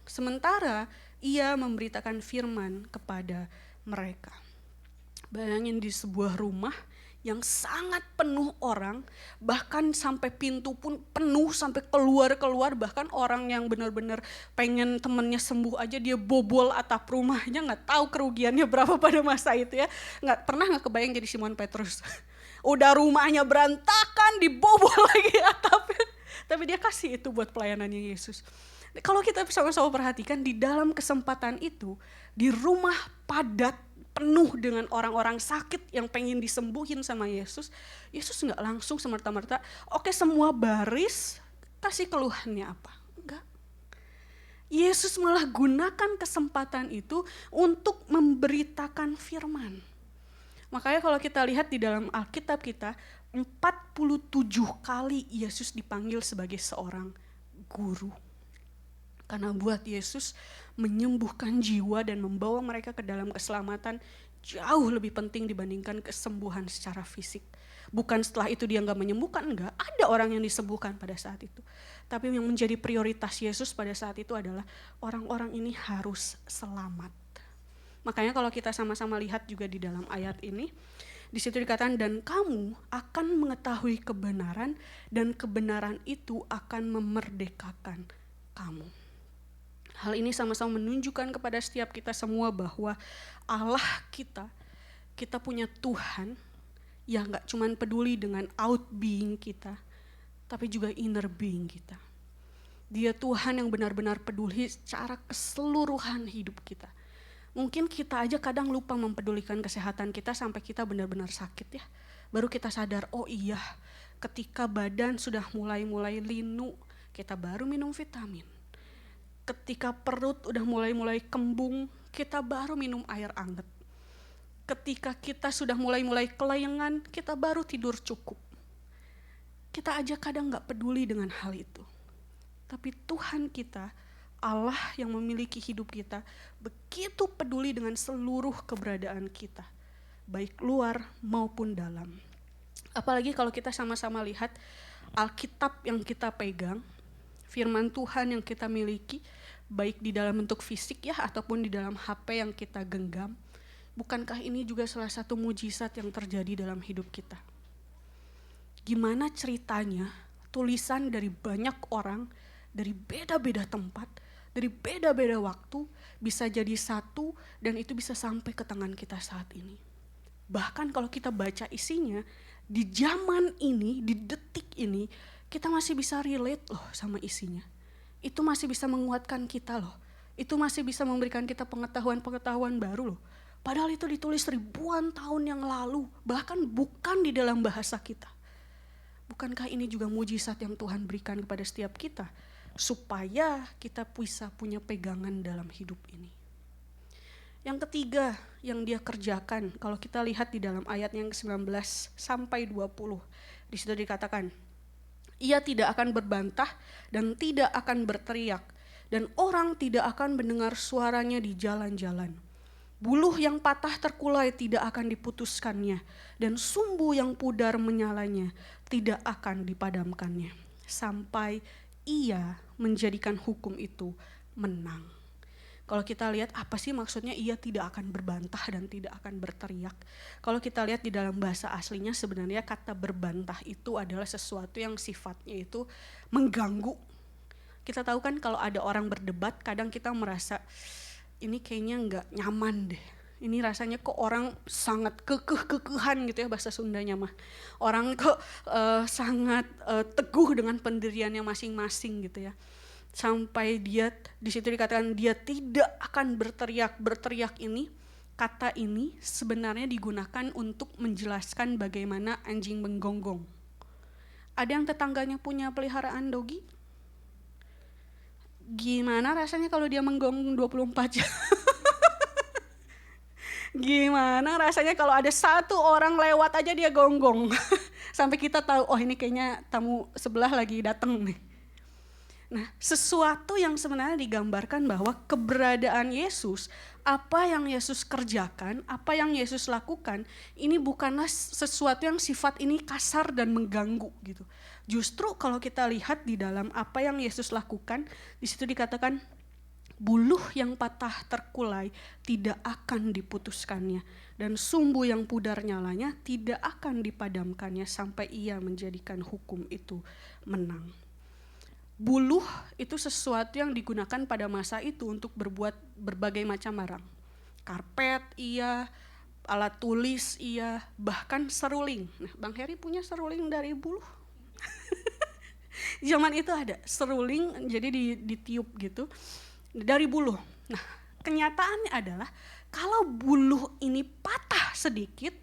Sementara ia memberitakan firman kepada mereka. Bayangin di sebuah rumah yang sangat penuh orang, bahkan sampai pintu pun penuh sampai keluar-keluar, bahkan orang yang benar-benar pengen temennya sembuh aja dia bobol atap rumahnya, nggak tahu kerugiannya berapa pada masa itu ya, nggak kebayang jadi Simon Petrus. Udah rumahnya berantakan, dibobol lagi atapnya, tapi dia kasih itu buat pelayanannya Yesus. Kalau kita sama-sama perhatikan di dalam kesempatan itu, di rumah padat, penuh dengan orang-orang sakit yang pengen disembuhin sama Yesus, Yesus nggak langsung semerta-merta, oke semua baris, kasih keluhannya apa? Enggak. Yesus malah gunakan kesempatan itu untuk memberitakan firman. Makanya kalau kita lihat di dalam Alkitab kita, 47 kali Yesus dipanggil sebagai seorang guru. Karena buat Yesus menyembuhkan jiwa dan membawa mereka ke dalam keselamatan jauh lebih penting dibandingkan kesembuhan secara fisik. Bukan setelah itu dia gak menyembuhkan, enggak. Ada orang yang disembuhkan pada saat itu. Tapi yang menjadi prioritas Yesus pada saat itu adalah orang-orang ini harus selamat. Makanya kalau kita sama-sama lihat juga di dalam ayat ini, di situ dikatakan, dan kamu akan mengetahui kebenaran dan kebenaran itu akan memerdekakan kamu. Hal ini sama-sama menunjukkan kepada setiap kita semua bahwa Allah kita punya Tuhan yang gak cuma peduli dengan out being kita, tapi juga inner being kita. Dia Tuhan yang benar-benar peduli secara keseluruhan hidup kita. Mungkin kita aja kadang lupa mempedulikan kesehatan kita sampai kita benar-benar sakit ya. Baru kita sadar, oh iya, ketika badan sudah mulai linu, kita baru minum vitamin. Ketika perut udah mulai kembung, kita baru minum air anget. Ketika kita sudah mulai kelayangan, kita baru tidur cukup. Kita aja kadang gak peduli dengan hal itu. Tapi Tuhan kita, Allah yang memiliki hidup kita, begitu peduli dengan seluruh keberadaan kita, baik luar maupun dalam. Apalagi kalau kita sama-sama lihat Alkitab yang kita pegang, firman Tuhan yang kita miliki, baik di dalam bentuk fisik ya, ataupun di dalam HP yang kita genggam. Bukankah ini juga salah satu mujizat yang terjadi dalam hidup kita? Gimana ceritanya tulisan dari banyak orang, dari beda-beda tempat, dari beda-beda waktu, bisa jadi satu dan itu bisa sampai ke tangan kita saat ini. Bahkan kalau kita baca isinya, di zaman ini, di detik ini, kita masih bisa relate loh sama isinya. Itu masih bisa menguatkan kita loh. Itu masih bisa memberikan kita pengetahuan-pengetahuan baru loh. Padahal itu ditulis ribuan tahun yang lalu, bahkan bukan di dalam bahasa kita. Bukankah ini juga mujizat yang Tuhan berikan kepada setiap kita, supaya kita bisa punya pegangan dalam hidup ini. Yang ketiga yang dia kerjakan, kalau kita lihat di dalam ayat yang ke-19 sampai 20, di situ dikatakan, ia tidak akan berbantah dan tidak akan berteriak, dan orang tidak akan mendengar suaranya di jalan-jalan. Buluh yang patah terkulai tidak akan diputuskannya, dan sumbu yang pudar menyalanya tidak akan dipadamkannya, sampai ia menjadikan hukum itu menang. Kalau kita lihat apa sih maksudnya ia tidak akan berbantah dan tidak akan berteriak. Kalau kita lihat di dalam bahasa aslinya sebenarnya kata berbantah itu adalah sesuatu yang sifatnya itu mengganggu. Kita tahu kan kalau ada orang berdebat kadang kita merasa ini kayaknya nggak nyaman deh. Ini rasanya kok orang sangat kekeh-kekehan gitu ya bahasa Sundanya mah. Orang kok sangat teguh dengan pendiriannya masing-masing gitu ya. Sampai dia di situ dikatakan dia tidak akan berteriak. Berteriak ini, kata ini sebenarnya digunakan untuk menjelaskan bagaimana anjing menggonggong. Ada yang tetangganya punya peliharaan dogi? Gimana rasanya kalau dia menggonggong 24 jam? Gimana rasanya kalau ada satu orang lewat aja dia gonggong? Sampai kita tahu, oh ini kayaknya tamu sebelah lagi datang nih. Nah, sesuatu yang sebenarnya digambarkan bahwa keberadaan Yesus, apa yang Yesus kerjakan, apa yang Yesus lakukan, ini bukanlah sesuatu yang sifat ini kasar dan mengganggu gitu. Justru kalau kita lihat di dalam apa yang Yesus lakukan, di situ dikatakan buluh yang patah terkulai tidak akan diputuskannya, dan sumbu yang pudar nyalanya tidak akan dipadamkannya sampai ia menjadikan hukum itu menang. Buluh itu sesuatu yang digunakan pada masa itu untuk berbuat berbagai macam barang. Karpet iya, alat tulis iya, bahkan seruling. Nah, Bang Heri punya seruling dari buluh. Zaman itu ada seruling jadi ditiup gitu dari buluh. Nah, kenyataannya adalah kalau buluh ini patah sedikit,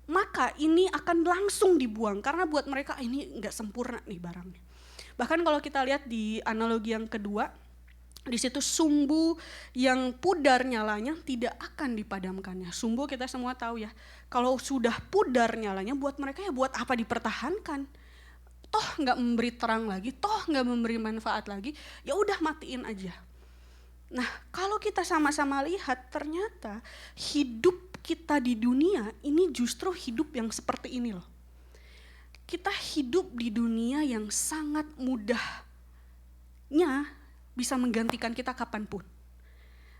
maka ini akan langsung dibuang karena buat mereka ini nggak sempurna nih barangnya. Bahkan kalau kita lihat di analogi yang kedua, Di situ sumbu yang pudar nyalanya tidak akan dipadamkannya. Sumbu kita semua tahu ya, kalau sudah pudar nyalanya buat mereka ya buat apa dipertahankan. Toh nggak memberi terang lagi, toh nggak memberi manfaat lagi, ya udah matiin aja. Nah kalau kita sama-sama lihat ternyata hidup kita di dunia ini justru hidup yang seperti ini loh. Kita hidup di dunia yang sangat mudahnya bisa menggantikan kita kapanpun.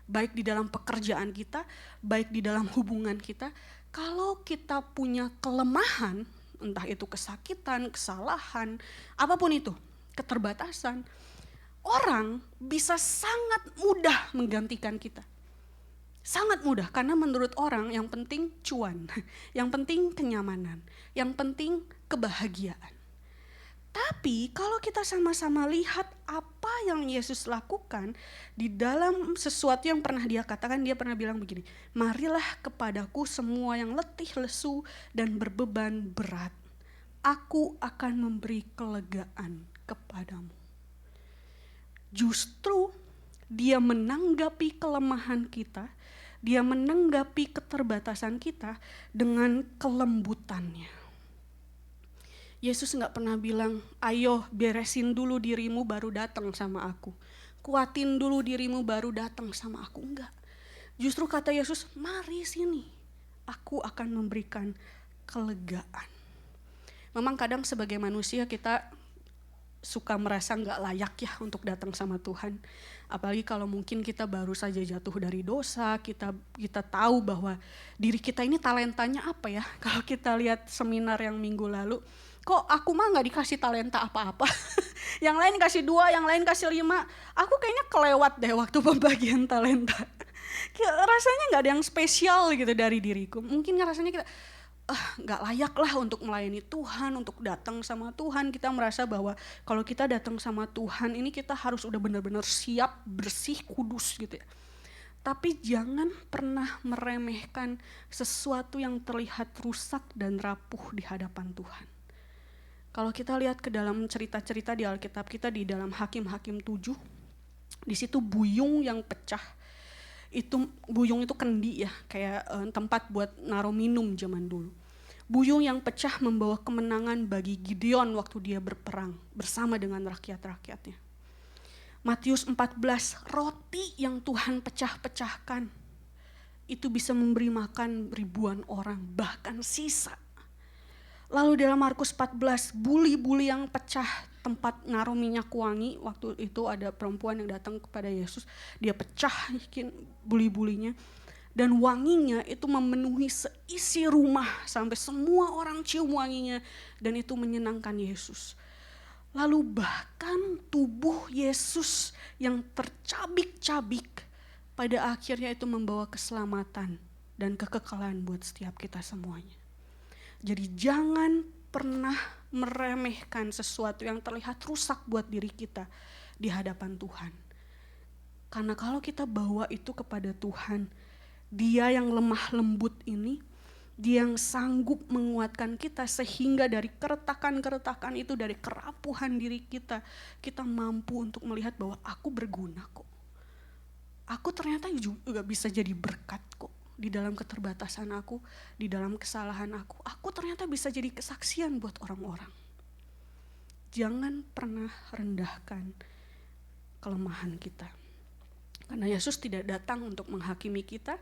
Baik di dalam pekerjaan kita, baik di dalam hubungan kita. Kalau kita punya kelemahan, entah itu kesakitan, kesalahan, apapun itu, keterbatasan, orang bisa sangat mudah menggantikan kita. Sangat mudah, karena menurut orang yang penting cuan, yang penting kenyamanan, yang penting kebahagiaan. Tapi kalau kita sama-sama lihat apa yang Yesus lakukan di dalam sesuatu yang pernah dia katakan, dia pernah bilang begini, marilah kepadaku semua yang letih, lesu, dan berbeban berat. Aku akan memberi kelegaan kepadamu. Justru dia menanggapi kelemahan kita, dia menanggapi keterbatasan kita dengan kelembutannya. Yesus gak pernah bilang, ayo beresin dulu dirimu baru datang sama aku. Kuatin dulu dirimu baru datang sama aku. Enggak. Justru kata Yesus, mari sini. Aku akan memberikan kelegaan. Memang kadang sebagai manusia kita suka merasa gak layak ya untuk datang sama Tuhan. Apalagi kalau mungkin kita baru saja jatuh dari dosa, kita tahu bahwa diri kita ini talentanya apa ya. Kalau kita lihat seminar yang minggu lalu, kok aku mah gak dikasih talenta apa-apa. Yang lain kasih 2, yang lain kasih 5. Aku kayaknya kelewat deh waktu pembagian talenta. Rasanya gak ada yang spesial gitu dari diriku. Mungkin rasanya kita gak layak lah untuk melayani Tuhan, untuk datang sama Tuhan. Kita merasa bahwa kalau kita datang sama Tuhan ini kita harus udah benar-benar siap, bersih, kudus gitu ya. Tapi jangan pernah meremehkan sesuatu yang terlihat rusak dan rapuh di hadapan Tuhan. Kalau kita lihat ke dalam cerita-cerita di Alkitab kita di dalam Hakim-Hakim 7, di situ buyung yang pecah, buyung itu kendi ya, kayak tempat buat naruh minum zaman dulu. Buyung yang pecah membawa kemenangan bagi Gideon waktu dia berperang bersama dengan rakyat-rakyatnya. Matius 14, roti yang Tuhan pecah-pecahkan itu bisa memberi makan ribuan orang, bahkan sisa. Lalu dalam Markus 14, buli-buli yang pecah tempat naruh minyak wangi. Waktu itu ada perempuan yang datang kepada Yesus, dia pecah buli-bulinya. Dan wanginya itu memenuhi seisi rumah sampai semua orang cium wanginya. Dan itu menyenangkan Yesus. Lalu bahkan tubuh Yesus yang tercabik-cabik pada akhirnya itu membawa keselamatan dan kekekalan buat setiap kita semuanya. Jadi jangan pernah meremehkan sesuatu yang terlihat rusak buat diri kita di hadapan Tuhan. Karena kalau kita bawa itu kepada Tuhan, Dia yang lemah lembut ini, Dia yang sanggup menguatkan kita sehingga dari keretakan-keretakan itu, dari kerapuhan diri kita, kita mampu untuk melihat bahwa aku berguna kok. Aku ternyata juga bisa jadi berkat kok. Di dalam keterbatasan aku, di dalam kesalahan aku ternyata bisa jadi kesaksian buat orang-orang. Jangan pernah rendahkan kelemahan kita. Karena Yesus tidak datang untuk menghakimi kita,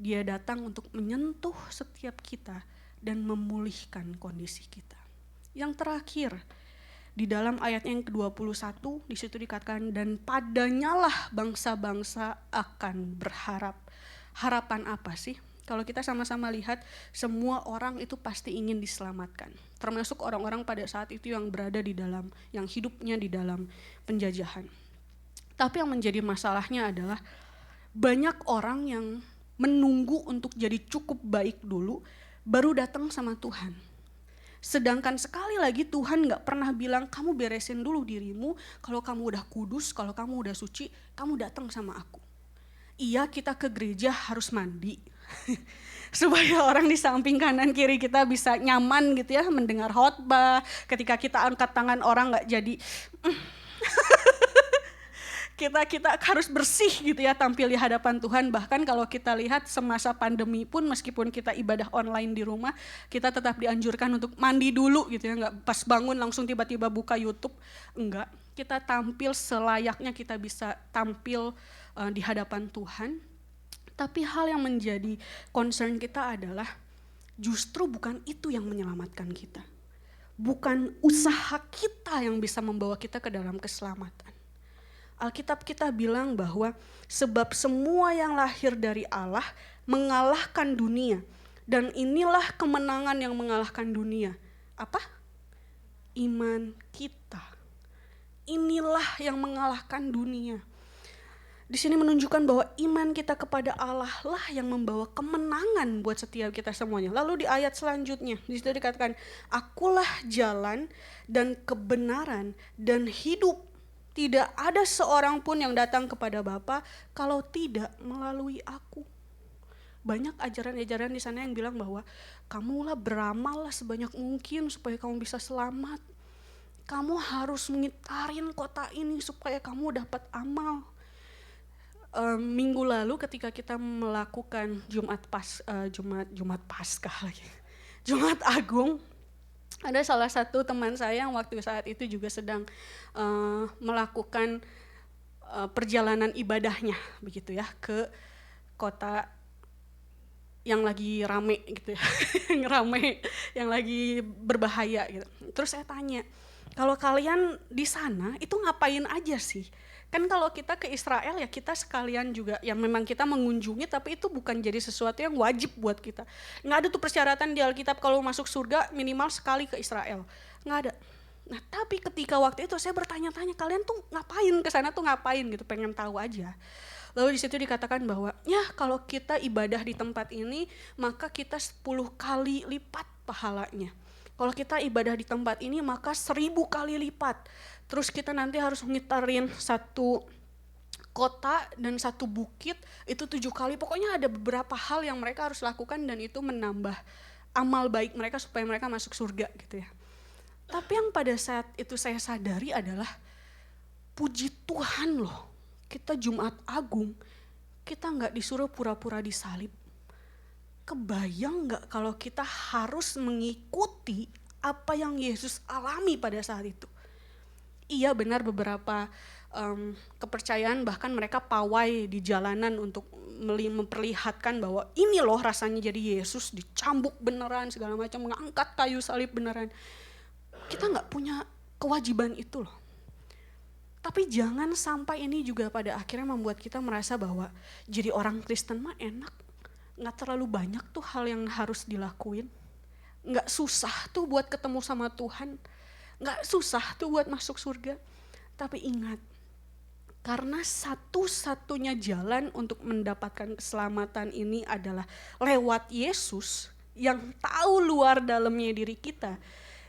Dia datang untuk menyentuh setiap kita dan memulihkan kondisi kita. Yang terakhir, di dalam ayat yang ke-21, di situ dikatakan, dan padanyalah bangsa-bangsa akan berharap. Harapan apa sih? Kalau kita sama-sama lihat, semua orang itu pasti ingin diselamatkan. Termasuk orang-orang pada saat itu yang berada di dalam, yang hidupnya di dalam penjajahan. Tapi yang menjadi masalahnya adalah banyak orang yang menunggu untuk jadi cukup baik dulu, baru datang sama Tuhan. Sedangkan sekali lagi Tuhan gak pernah bilang, kamu beresin dulu dirimu, kalau kamu udah kudus, kalau kamu udah suci, kamu datang sama aku. Iya, kita ke gereja harus mandi supaya orang di samping kanan kiri kita bisa nyaman gitu ya mendengar khotbah. Ketika kita angkat tangan orang gak jadi kita harus bersih gitu ya tampil di hadapan Tuhan. Bahkan kalau kita lihat semasa pandemi pun meskipun kita ibadah online di rumah, kita tetap dianjurkan untuk mandi dulu gitu ya, nggak pas bangun langsung tiba-tiba buka YouTube, enggak. Kita tampil selayaknya kita bisa tampil di hadapan Tuhan. Tapi hal yang menjadi concern kita adalah justru bukan itu yang menyelamatkan kita. Bukan usaha kita yang bisa membawa kita ke dalam keselamatan. Alkitab kita bilang bahwa sebab semua yang lahir dari Allah mengalahkan dunia. Dan inilah kemenangan yang mengalahkan dunia. Apa? Iman kita. Inilah yang mengalahkan dunia. Di sini menunjukkan bahwa iman kita kepada Allah lah yang membawa kemenangan buat setiap kita semuanya. Lalu di ayat selanjutnya, di situ dikatakan, akulah jalan dan kebenaran dan hidup. Tidak ada seorang pun yang datang kepada Bapa kalau tidak melalui aku. Banyak ajaran-ajaran di sana yang bilang bahwa kamulah beramallah sebanyak mungkin supaya kamu bisa selamat. Kamu harus mengitarin kota ini supaya kamu dapat amal. Minggu lalu ketika kita melakukan Jumat Paskah lagi, Jumat Agung, ada salah satu teman saya yang waktu saat itu juga sedang melakukan perjalanan ibadahnya begitu ya ke kota yang lagi rame gitu ya, yang lagi berbahaya gitu. Terus saya tanya, kalau kalian di sana itu ngapain aja sih? Kan kalau kita ke Israel ya kita sekalian juga yang memang kita mengunjungi, tapi itu bukan jadi sesuatu yang wajib buat kita. Nggak ada tuh persyaratan di Alkitab kalau masuk surga minimal sekali ke Israel. Nggak ada. Nah tapi ketika waktu itu saya bertanya-tanya, kalian tuh ngapain ke sana tuh ngapain gitu, pengen tahu aja. Lalu di situ dikatakan bahwa ya kalau kita ibadah di tempat ini maka kita 10 kali lipat pahalanya. Kalau kita ibadah di tempat ini maka 1000 kali lipat. Terus kita nanti harus ngitarin satu kota dan satu bukit itu 7 kali. Pokoknya ada beberapa hal yang mereka harus lakukan dan itu menambah amal baik mereka supaya mereka masuk surga gitu ya. Tapi yang pada saat itu saya sadari adalah puji Tuhan loh. Kita Jumat Agung, kita gak disuruh pura-pura disalib. Kebayang gak kalau kita harus mengikuti apa yang Yesus alami pada saat itu? Iya benar beberapa kepercayaan bahkan mereka pawai di jalanan untuk memperlihatkan bahwa ini loh rasanya jadi Yesus, dicambuk beneran segala macam, mengangkat kayu salib beneran. Kita gak punya kewajiban itu loh. Tapi jangan sampai ini juga pada akhirnya membuat kita merasa bahwa jadi orang Kristen mah enak. Gak terlalu banyak tuh hal yang harus dilakuin. Gak susah tuh buat ketemu sama Tuhan. Gak susah tuh buat masuk surga. Tapi ingat, karena satu-satunya jalan untuk mendapatkan keselamatan ini adalah lewat Yesus yang tahu luar dalamnya diri kita.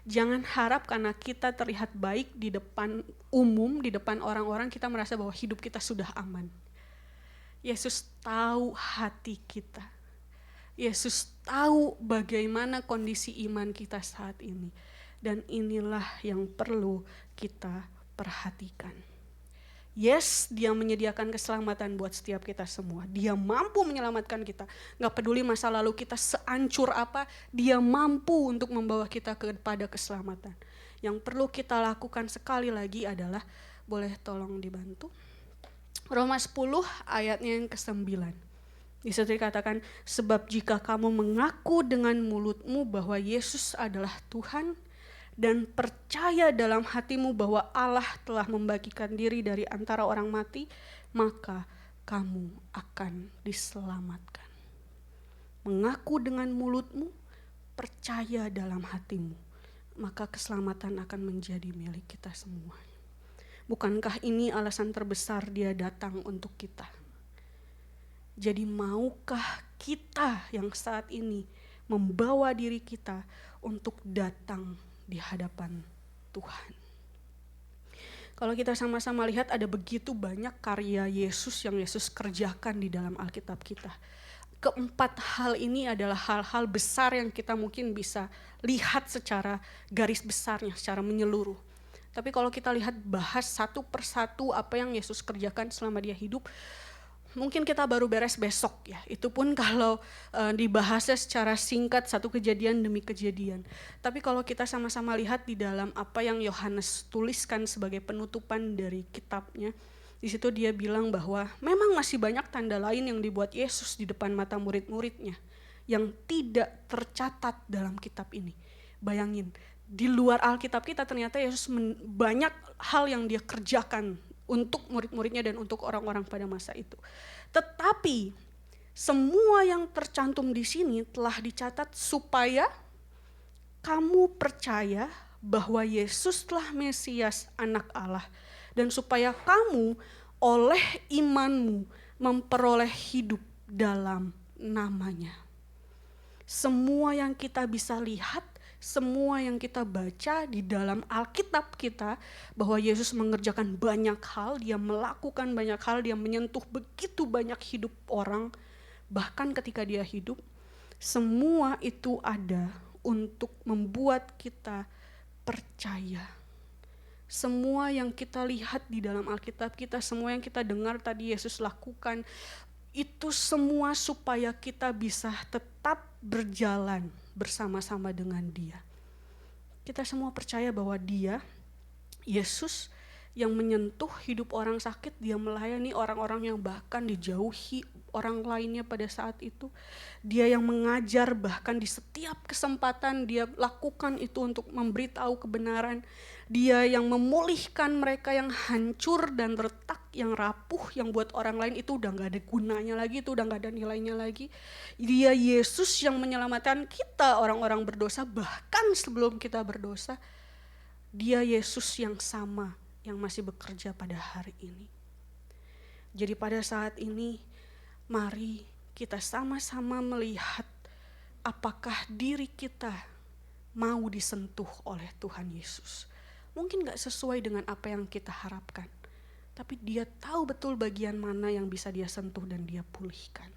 Jangan harap karena kita terlihat baik di depan umum, di depan orang-orang, kita merasa bahwa hidup kita sudah aman. Yesus tahu hati kita. Yesus tahu bagaimana kondisi iman kita saat ini. Dan inilah yang perlu kita perhatikan. Yes, dia menyediakan keselamatan buat setiap kita semua. Dia mampu menyelamatkan kita. Gak peduli masa lalu kita seancur apa, dia mampu untuk membawa kita kepada keselamatan. Yang perlu kita lakukan sekali lagi adalah, boleh tolong dibantu? Roma 10 ayatnya yang ke-9. Di situ dikatakan, sebab jika kamu mengaku dengan mulutmu bahwa Yesus adalah Tuhan, dan percaya dalam hatimu bahwa Allah telah membagikan diri dari antara orang mati, maka kamu akan diselamatkan. Mengaku dengan mulutmu, percaya dalam hatimu, maka keselamatan akan menjadi milik kita semua. Bukankah ini alasan terbesar dia datang untuk kita? Jadi maukah kita yang saat ini membawa diri kita untuk datang di hadapan Tuhan? Kalau kita sama-sama lihat ada begitu banyak karya Yesus yang Yesus kerjakan di dalam Alkitab kita. Keempat hal ini adalah hal-hal besar yang kita mungkin bisa lihat secara garis besarnya, secara menyeluruh. Tapi kalau kita lihat bahas satu persatu apa yang Yesus kerjakan selama dia hidup, mungkin kita baru beres besok ya. Itu pun kalau dibahasnya secara singkat satu kejadian demi kejadian. Tapi kalau kita sama-sama lihat di dalam apa yang Yohanes tuliskan sebagai penutupan dari kitabnya, di situ dia bilang bahwa memang masih banyak tanda lain yang dibuat Yesus di depan mata murid-muridnya yang tidak tercatat dalam kitab ini. Bayangin, di luar Alkitab kita ternyata Yesus banyak hal yang dia kerjakan untuk murid-muridnya dan untuk orang-orang pada masa itu. Tetapi semua yang tercantum di sini telah dicatat supaya kamu percaya bahwa Yesuslah Mesias, Anak Allah, dan supaya kamu oleh imanmu memperoleh hidup dalam namanya. Semua yang kita bisa lihat, semua yang kita baca di dalam Alkitab kita, bahwa Yesus mengerjakan banyak hal, dia melakukan banyak hal, dia menyentuh begitu banyak hidup orang, bahkan ketika dia hidup, semua itu ada untuk membuat kita percaya. Semua yang kita lihat di dalam Alkitab kita, semua yang kita dengar tadi Yesus lakukan, itu semua supaya kita bisa tetap berjalan bersama-sama dengan dia. Kita semua percaya bahwa dia, Yesus, yang menyentuh hidup orang sakit, dia melayani orang-orang yang bahkan dijauhi orang lainnya pada saat itu. Dia yang mengajar, bahkan di setiap kesempatan dia lakukan itu untuk memberitahu kebenaran. Dia yang memulihkan mereka yang hancur dan retak, yang rapuh, yang buat orang lain itu udah gak ada gunanya lagi, itu udah gak ada nilainya lagi. Dia Yesus yang menyelamatkan kita orang-orang berdosa, bahkan sebelum kita berdosa. Dia Yesus yang sama, yang masih bekerja pada hari ini. Jadi pada saat ini, mari kita sama-sama melihat apakah diri kita mau disentuh oleh Tuhan Yesus. Mungkin gak sesuai dengan apa yang kita harapkan, tapi dia tahu betul bagian mana yang bisa dia sentuh dan dia pulihkan.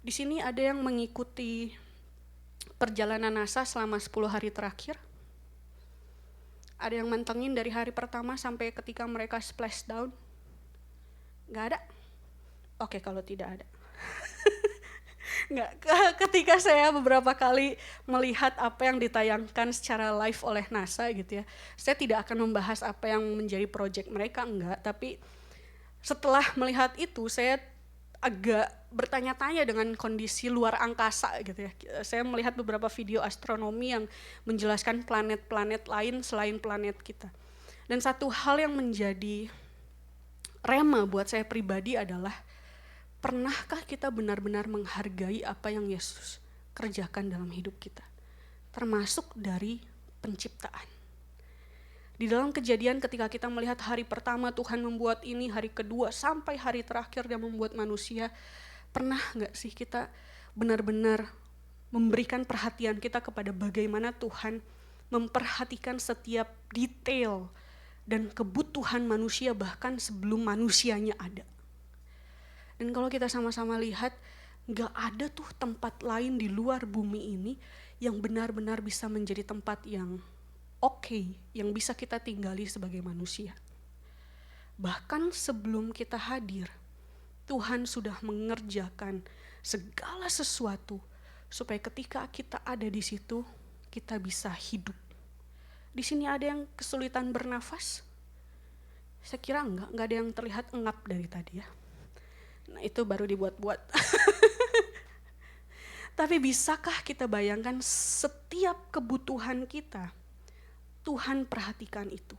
Di sini ada yang mengikuti perjalanan NASA selama 10 hari terakhir. Ada yang mantengin dari hari pertama sampai ketika mereka splashdown? Gak ada? Oke, kalau tidak ada. Nggak, ketika saya beberapa kali melihat apa yang ditayangkan secara live oleh NASA gitu ya, saya tidak akan membahas apa yang menjadi proyek mereka, enggak, tapi setelah melihat itu saya agak bertanya-tanya dengan kondisi luar angkasa gitu ya. Saya melihat beberapa video astronomi yang menjelaskan planet-planet lain selain planet kita. Dan satu hal yang menjadi rema buat saya pribadi adalah, pernahkah kita benar-benar menghargai apa yang Yesus kerjakan dalam hidup kita? Termasuk dari penciptaan. Di dalam Kejadian ketika kita melihat hari pertama Tuhan membuat ini, hari kedua sampai hari terakhir dia membuat manusia, pernah gak sih kita benar-benar memberikan perhatian kita kepada bagaimana Tuhan memperhatikan setiap detail dan kebutuhan manusia bahkan sebelum manusianya ada? Dan kalau kita sama-sama lihat, gak ada tuh tempat lain di luar bumi ini yang benar-benar bisa menjadi tempat yang oke, yang bisa kita tinggali sebagai manusia. Bahkan sebelum kita hadir, Tuhan sudah mengerjakan segala sesuatu supaya ketika kita ada di situ, kita bisa hidup. Di sini ada yang kesulitan bernafas? Saya kira enggak ada yang terlihat engap dari tadi ya. Nah itu baru dibuat-buat. Tapi bisakah kita bayangkan setiap kebutuhan kita, Tuhan perhatikan itu.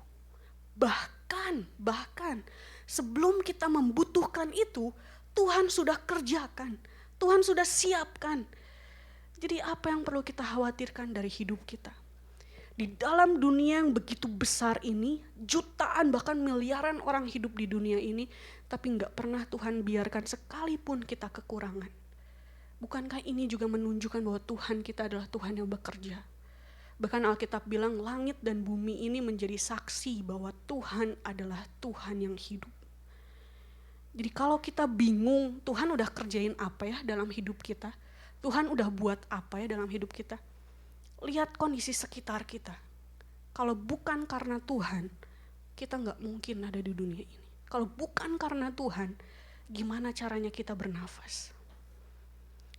Bahkan sebelum kita membutuhkan itu, Tuhan sudah kerjakan, Tuhan sudah siapkan. Jadi apa yang perlu kita khawatirkan dari hidup kita? Di dalam dunia yang begitu besar ini, jutaan bahkan miliaran orang hidup di dunia ini, tapi gak pernah Tuhan biarkan sekalipun kita kekurangan. Bukankah ini juga menunjukkan bahwa Tuhan kita adalah Tuhan yang bekerja? Bahkan Alkitab bilang langit dan bumi ini menjadi saksi bahwa Tuhan adalah Tuhan yang hidup. Jadi kalau kita bingung, Tuhan udah kerjain apa ya dalam hidup kita? Tuhan udah buat apa ya dalam hidup kita? Lihat kondisi sekitar kita. Kalau bukan karena Tuhan, kita gak mungkin ada di dunia ini. Kalau bukan karena Tuhan, gimana caranya kita bernafas?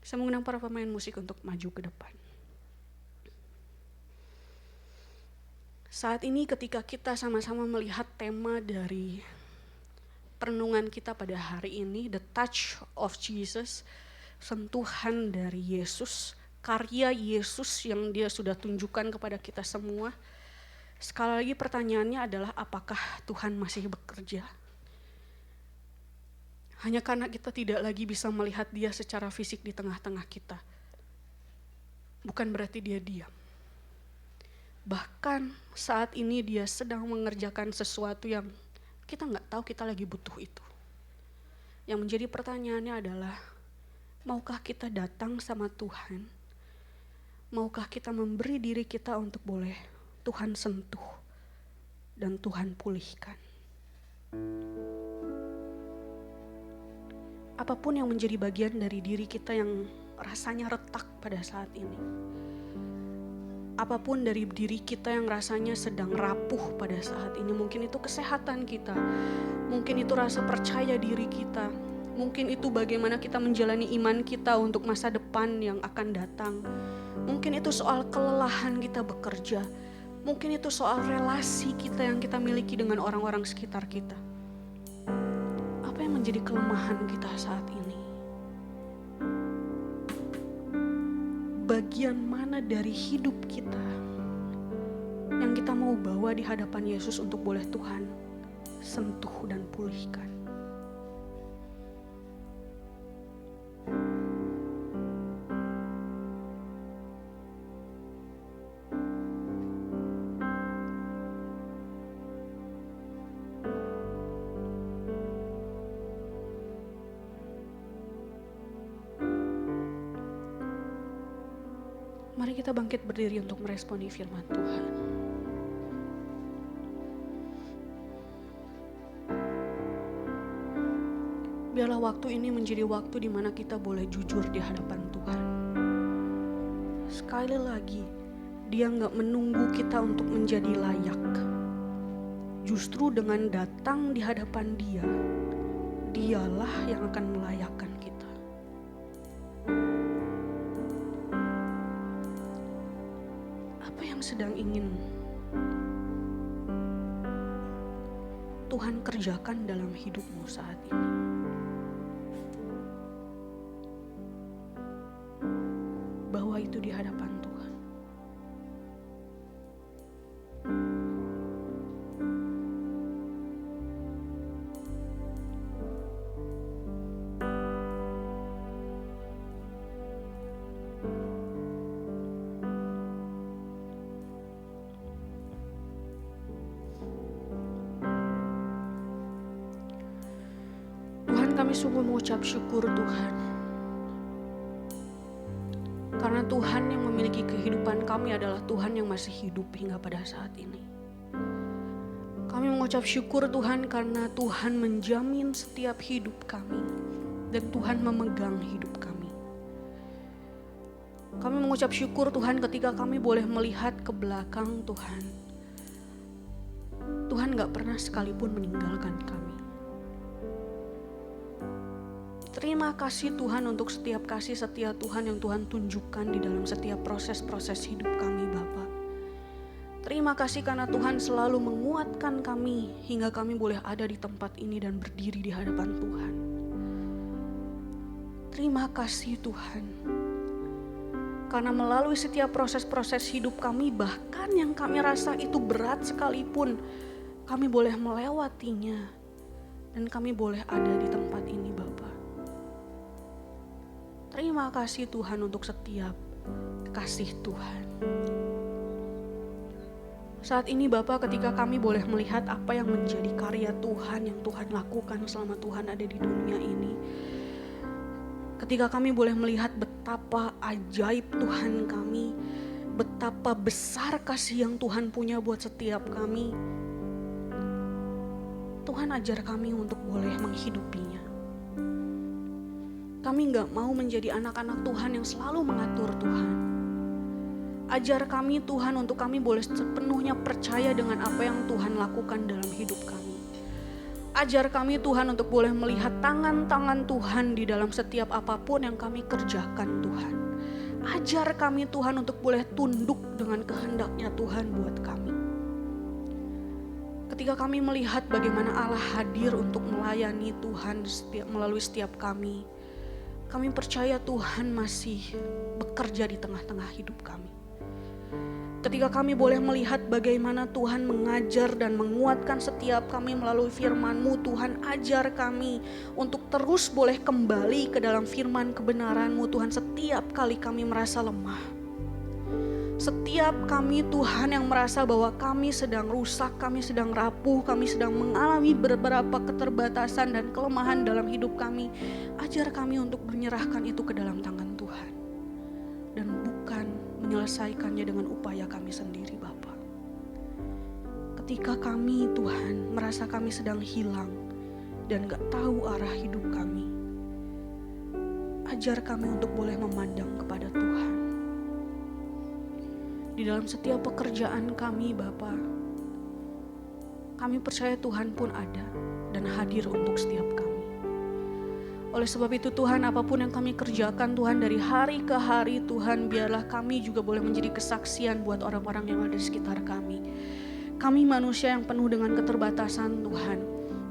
Saya mengundang para pemain musik untuk maju ke depan. Saat ini ketika kita sama-sama melihat tema dari perenungan kita pada hari ini, The Touch of Jesus, sentuhan dari Yesus, karya Yesus yang dia sudah tunjukkan kepada kita semua. Sekali lagi pertanyaannya adalah apakah Tuhan masih bekerja? Hanya karena kita tidak lagi bisa melihat dia secara fisik di tengah-tengah kita, bukan berarti dia diam. Bahkan saat ini dia sedang mengerjakan sesuatu yang kita gak tahu kita lagi butuh itu. Yang menjadi pertanyaannya adalah, maukah kita datang sama Tuhan? Maukah kita memberi diri kita untuk boleh Tuhan sentuh dan Tuhan pulihkan? Apapun yang menjadi bagian dari diri kita yang rasanya retak pada saat ini. Apapun dari diri kita yang rasanya sedang rapuh pada saat ini. Mungkin itu kesehatan kita. Mungkin itu rasa percaya diri kita. Mungkin itu bagaimana kita menjalani iman kita untuk masa depan yang akan datang. Mungkin itu soal kelelahan kita bekerja. Mungkin itu soal relasi kita yang kita miliki dengan orang-orang sekitar kita. Apa yang menjadi kelemahan kita saat ini? Bagian mana dari hidup kita yang kita mau bawa di hadapan Yesus untuk boleh Tuhan sentuh dan pulihkan? Mari kita bangkit berdiri untuk meresponi firman Tuhan. Biarlah waktu ini menjadi waktu di mana kita boleh jujur di hadapan Tuhan. Sekali lagi, Dia gak menunggu kita untuk menjadi layak. Justru dengan datang di hadapan Dia, Dialah yang akan melayakkan kita. Apa yang sedang ingin Tuhan kerjakan dalam hidupmu saat ini? Bawa itu di hadapan Tuhan. Kami sungguh mengucap syukur Tuhan, karena Tuhan yang memiliki kehidupan kami adalah Tuhan yang masih hidup hingga pada saat ini. Kami mengucap syukur Tuhan karena Tuhan menjamin setiap hidup kami dan Tuhan memegang hidup kami. Kami mengucap syukur Tuhan ketika kami boleh melihat ke belakang Tuhan. Tuhan gak pernah sekalipun meninggalkan kami. Terima kasih Tuhan untuk setiap kasih setia Tuhan yang Tuhan tunjukkan di dalam setiap proses-proses hidup kami Bapa. Terima kasih karena Tuhan selalu menguatkan kami hingga kami boleh ada di tempat ini dan berdiri di hadapan Tuhan. Terima kasih Tuhan. Karena melalui setiap proses-proses hidup kami, bahkan yang kami rasa itu berat sekalipun, kami boleh melewatinya dan kami boleh ada di tempat ini Bapa. Terima kasih Tuhan untuk setiap kasih Tuhan. Saat ini Bapak, ketika kami boleh melihat apa yang menjadi karya Tuhan yang Tuhan lakukan selama Tuhan ada di dunia ini. Ketika kami boleh melihat betapa ajaib Tuhan kami, betapa besar kasih yang Tuhan punya buat setiap kami. Tuhan ajar kami untuk boleh menghidupinya. Kami gak mau menjadi anak-anak Tuhan yang selalu mengatur Tuhan. Ajar kami Tuhan untuk kami boleh sepenuhnya percaya dengan apa yang Tuhan lakukan dalam hidup kami. Ajar kami Tuhan untuk boleh melihat tangan-tangan Tuhan di dalam setiap apapun yang kami kerjakan Tuhan. Ajar kami Tuhan untuk boleh tunduk dengan kehendaknya Tuhan buat kami. Ketika kami melihat bagaimana Allah hadir untuk melayani Tuhan melalui setiap kami percaya Tuhan masih bekerja di tengah-tengah hidup kami. Ketika kami boleh melihat bagaimana Tuhan mengajar dan menguatkan setiap kami melalui firman-Mu, Tuhan ajar kami untuk terus boleh kembali ke dalam firman kebenaran-Mu Tuhan setiap kali kami merasa lemah. Setiap kami Tuhan yang merasa bahwa kami sedang rusak, kami sedang rapuh, kami sedang mengalami beberapa keterbatasan dan kelemahan dalam hidup kami, ajar kami untuk menyerahkan itu ke dalam tangan Tuhan. Dan bukan menyelesaikannya dengan upaya kami sendiri Bapa. Ketika kami Tuhan merasa kami sedang hilang dan gak tahu arah hidup kami, ajar kami untuk boleh memandang kepada Tuhan. Di dalam setiap pekerjaan kami Bapa, kami percaya Tuhan pun ada dan hadir untuk setiap kami. Oleh sebab itu Tuhan, apapun yang kami kerjakan Tuhan dari hari ke hari Tuhan, biarlah kami juga boleh menjadi kesaksian buat orang-orang yang ada di sekitar kami. Kami manusia yang penuh dengan keterbatasan Tuhan.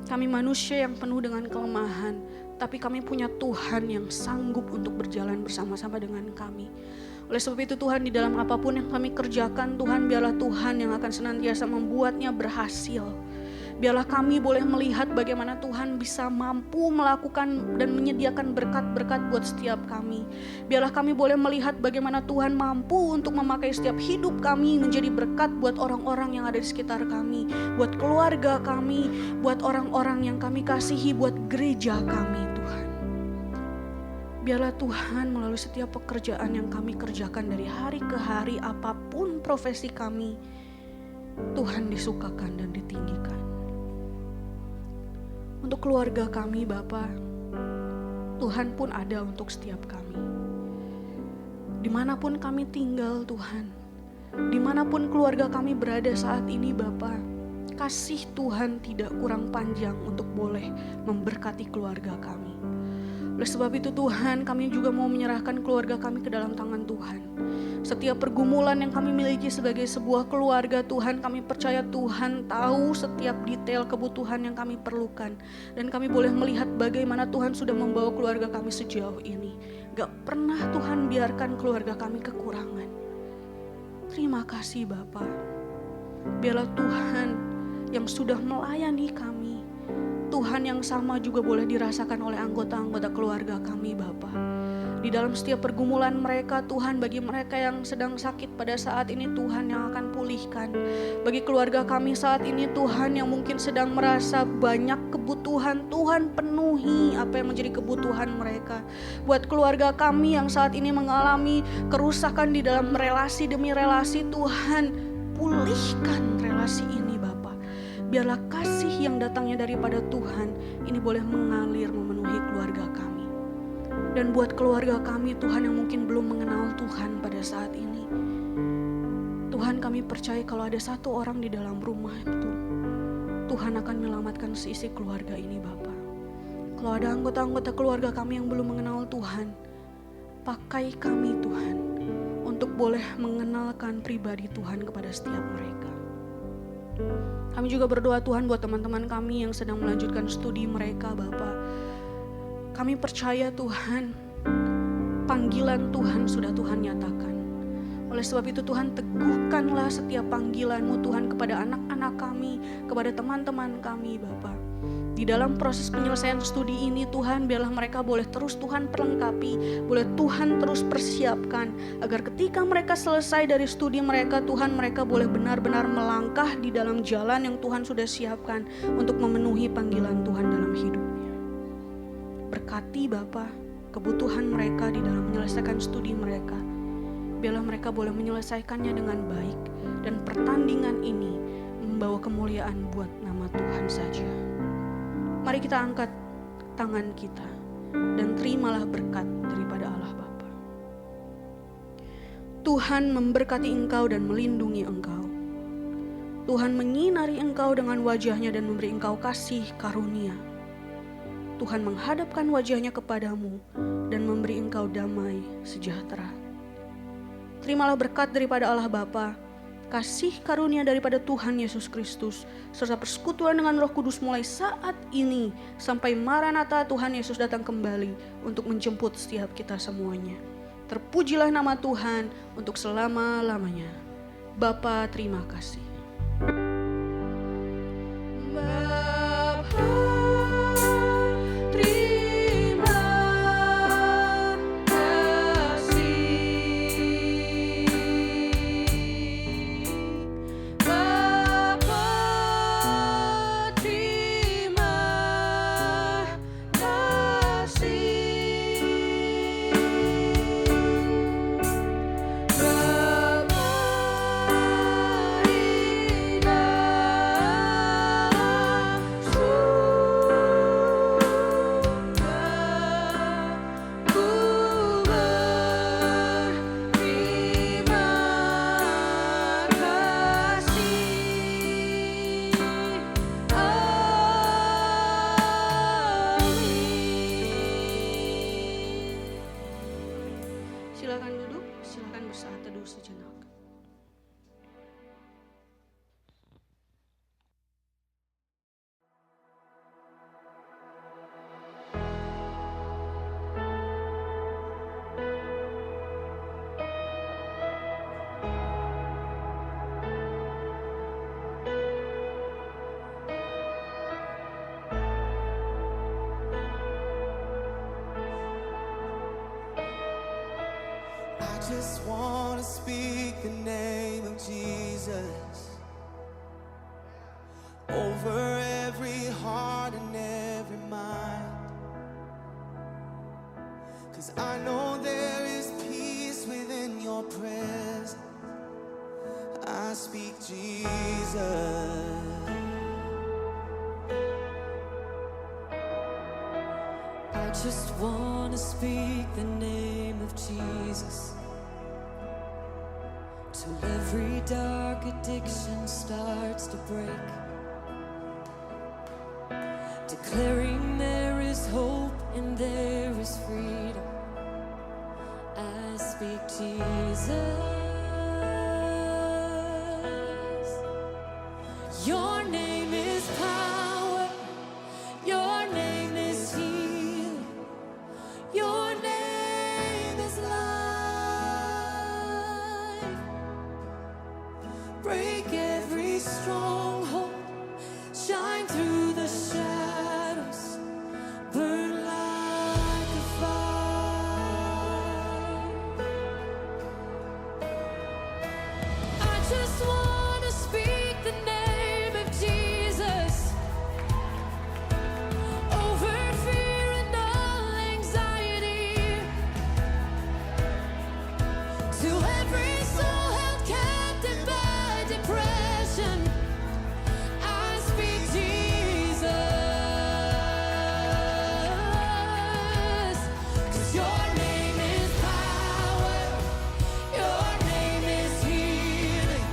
Kami manusia yang penuh dengan kelemahan, tapi kami punya Tuhan yang sanggup untuk berjalan bersama-sama dengan kami. Oleh sebab itu Tuhan, di dalam apapun yang kami kerjakan Tuhan, biarlah Tuhan yang akan senantiasa membuatnya berhasil. Biarlah kami boleh melihat bagaimana Tuhan bisa mampu melakukan dan menyediakan berkat-berkat buat setiap kami. Biarlah kami boleh melihat bagaimana Tuhan mampu untuk memakai setiap hidup kami menjadi berkat buat orang-orang yang ada di sekitar kami, buat keluarga kami, buat orang-orang yang kami kasihi, buat gereja kami Tuhan. Biarlah Tuhan melalui setiap pekerjaan yang kami kerjakan dari hari ke hari, apapun profesi kami, Tuhan disukakan dan ditinggikan. Untuk keluarga kami Bapa, Tuhan pun ada untuk setiap kami. Dimanapun kami tinggal Tuhan, dimanapun keluarga kami berada saat ini Bapa, kasih Tuhan tidak kurang panjang untuk boleh memberkati keluarga kami. Oleh sebab itu Tuhan, kami juga mau menyerahkan keluarga kami ke dalam tangan Tuhan. Setiap pergumulan yang kami miliki sebagai sebuah keluarga Tuhan, kami percaya Tuhan tahu setiap detail kebutuhan yang kami perlukan. Dan kami boleh melihat bagaimana Tuhan sudah membawa keluarga kami sejauh ini. Gak pernah Tuhan biarkan keluarga kami kekurangan. Terima kasih Bapa. Biarlah Tuhan yang sudah melayani kami, Tuhan yang sama juga boleh dirasakan oleh anggota-anggota keluarga kami Bapa. Di dalam setiap pergumulan mereka Tuhan, bagi mereka yang sedang sakit pada saat ini Tuhan yang akan pulihkan. Bagi keluarga kami saat ini Tuhan yang mungkin sedang merasa banyak kebutuhan, Tuhan penuhi apa yang menjadi kebutuhan mereka. Buat keluarga kami yang saat ini mengalami kerusakan di dalam relasi demi relasi, Tuhan pulihkan relasi ini Bapa. Biarlah kasih yang datangnya daripada Tuhan ini boleh mengalir memenuhi keluarga kami. Dan buat keluarga kami Tuhan yang mungkin belum mengenal Tuhan pada saat ini, Tuhan kami percaya kalau ada satu orang di dalam rumah itu, Tuhan akan menyelamatkan seisi keluarga ini Bapa. Kalau ada anggota-anggota keluarga kami yang belum mengenal Tuhan, pakai kami Tuhan untuk boleh mengenalkan pribadi Tuhan kepada setiap mereka. Kami juga berdoa Tuhan buat teman-teman kami yang sedang melanjutkan studi mereka Bapa. Kami percaya Tuhan, panggilan Tuhan sudah Tuhan nyatakan. Oleh sebab itu Tuhan, teguhkanlah setiap panggilan-Mu Tuhan kepada anak-anak kami, kepada teman-teman kami Bapa. Di dalam proses penyelesaian studi ini Tuhan, biarlah mereka boleh terus Tuhan perlengkapi, boleh Tuhan terus persiapkan, agar ketika mereka selesai dari studi mereka Tuhan, mereka boleh benar-benar melangkah di dalam jalan yang Tuhan sudah siapkan untuk memenuhi panggilan Tuhan dalam hidupnya. Berkati Bapa kebutuhan mereka di dalam menyelesaikan studi mereka. Biarlah mereka boleh menyelesaikannya dengan baik, dan pertandingan ini membawa kemuliaan buat nama Tuhan saja. Mari kita angkat tangan kita dan terimalah berkat daripada Allah Bapa. Tuhan memberkati engkau dan melindungi engkau. Tuhan menyinari engkau dengan wajah-Nya dan memberi engkau kasih karunia. Tuhan menghadapkan wajah-Nya kepadamu dan memberi engkau damai sejahtera. Terimalah berkat daripada Allah Bapa, kasih karunia daripada Tuhan Yesus Kristus, serta persekutuan dengan Roh Kudus mulai saat ini sampai Maranatha Tuhan Yesus datang kembali untuk menjemput setiap kita semuanya. Terpujilah nama Tuhan untuk selama-lamanya. Bapa, terima kasih. Silakan duduk, silakan bersaat teduh sejenak. I just want to speak the name of Jesus over every heart and every mind, 'cause I know there is peace within your presence. I speak Jesus. I just want to speak the name of Jesus till every dark addiction starts to break, declaring there is hope and there is freedom. I speak Jesus. Your name is power. Your name is healing. Your name is life. Break every stronghold. Shine through the shadows. Burn like a fire. I just want to speak the name of Jesus over fear and all anxiety, to every soul held captive by depression. I speak Jesus, 'cause your name is power, your name is healing,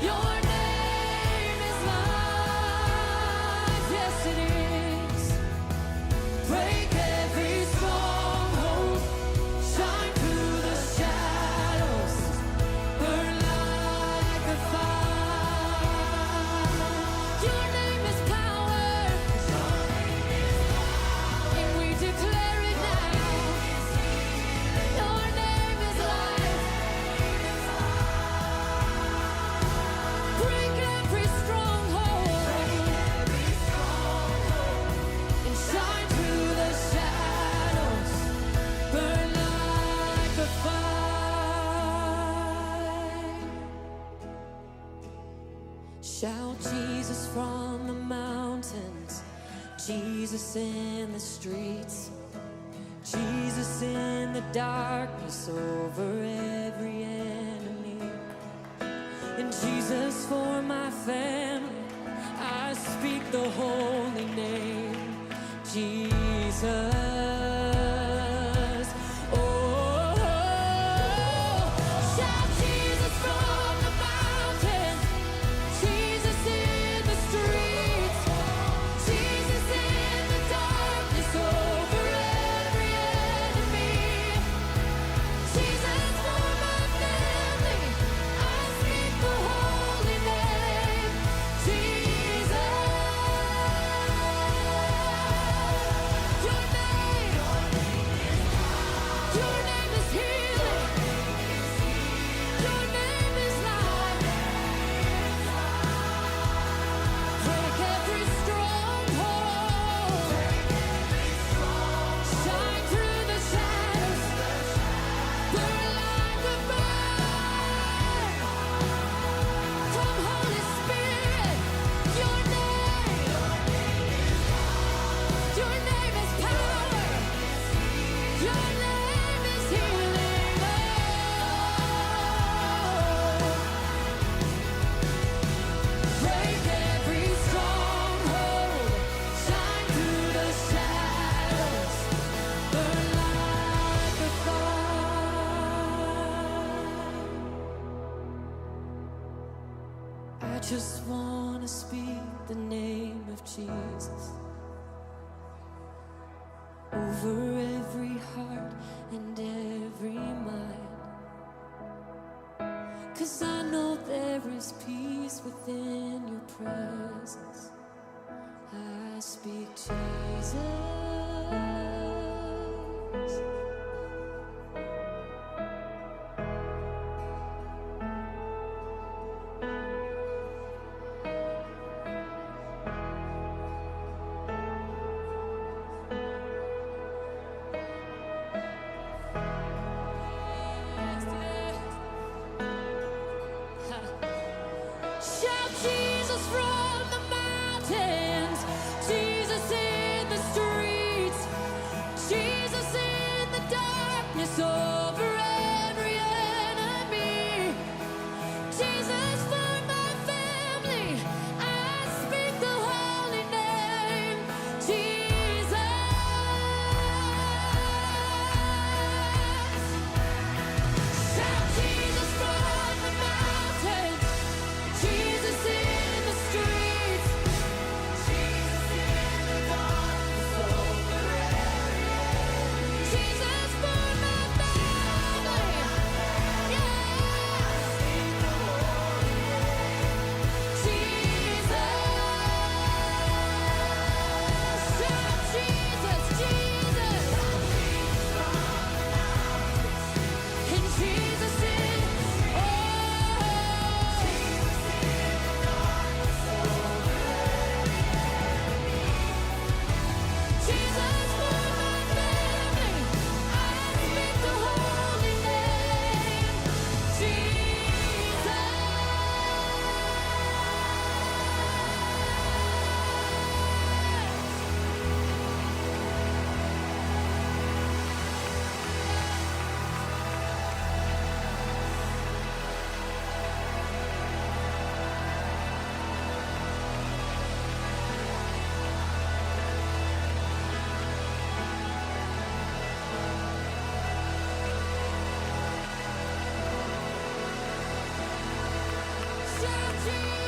your name is life. Yes, it is. Break every stronghold, shine through the shadows, burn like a fire. Your name is power, and we declare it now. Your name is life. Break every stronghold and shine through the shadows, burn like a fire. Shout Jesus from the mountains, Jesus in the streets, Jesus in the darkness over every enemy. And Jesus for my family, I speak the holy name, Jesus. Oh, shout just want to speak the name of Jesus over every heart and every mind. 'Cause I know there is peace within your presence. I speak Jesus. Shout Jesus from the mountains, Jesus in the streets, Jesus in the darkness over every enemy, Jesus for my family. I speak the holy name, Jesus. Shout Jesus from the mountains, Jesus in the streets, Jesus in the darkness over every enemy, Jesus for my family, yeah. Speak the holy name, Jesus. Shout Jesus, Jesus. And Jesus in, oh, Jesus for my family, I speak the holy name, Jesus. Shout Jesus.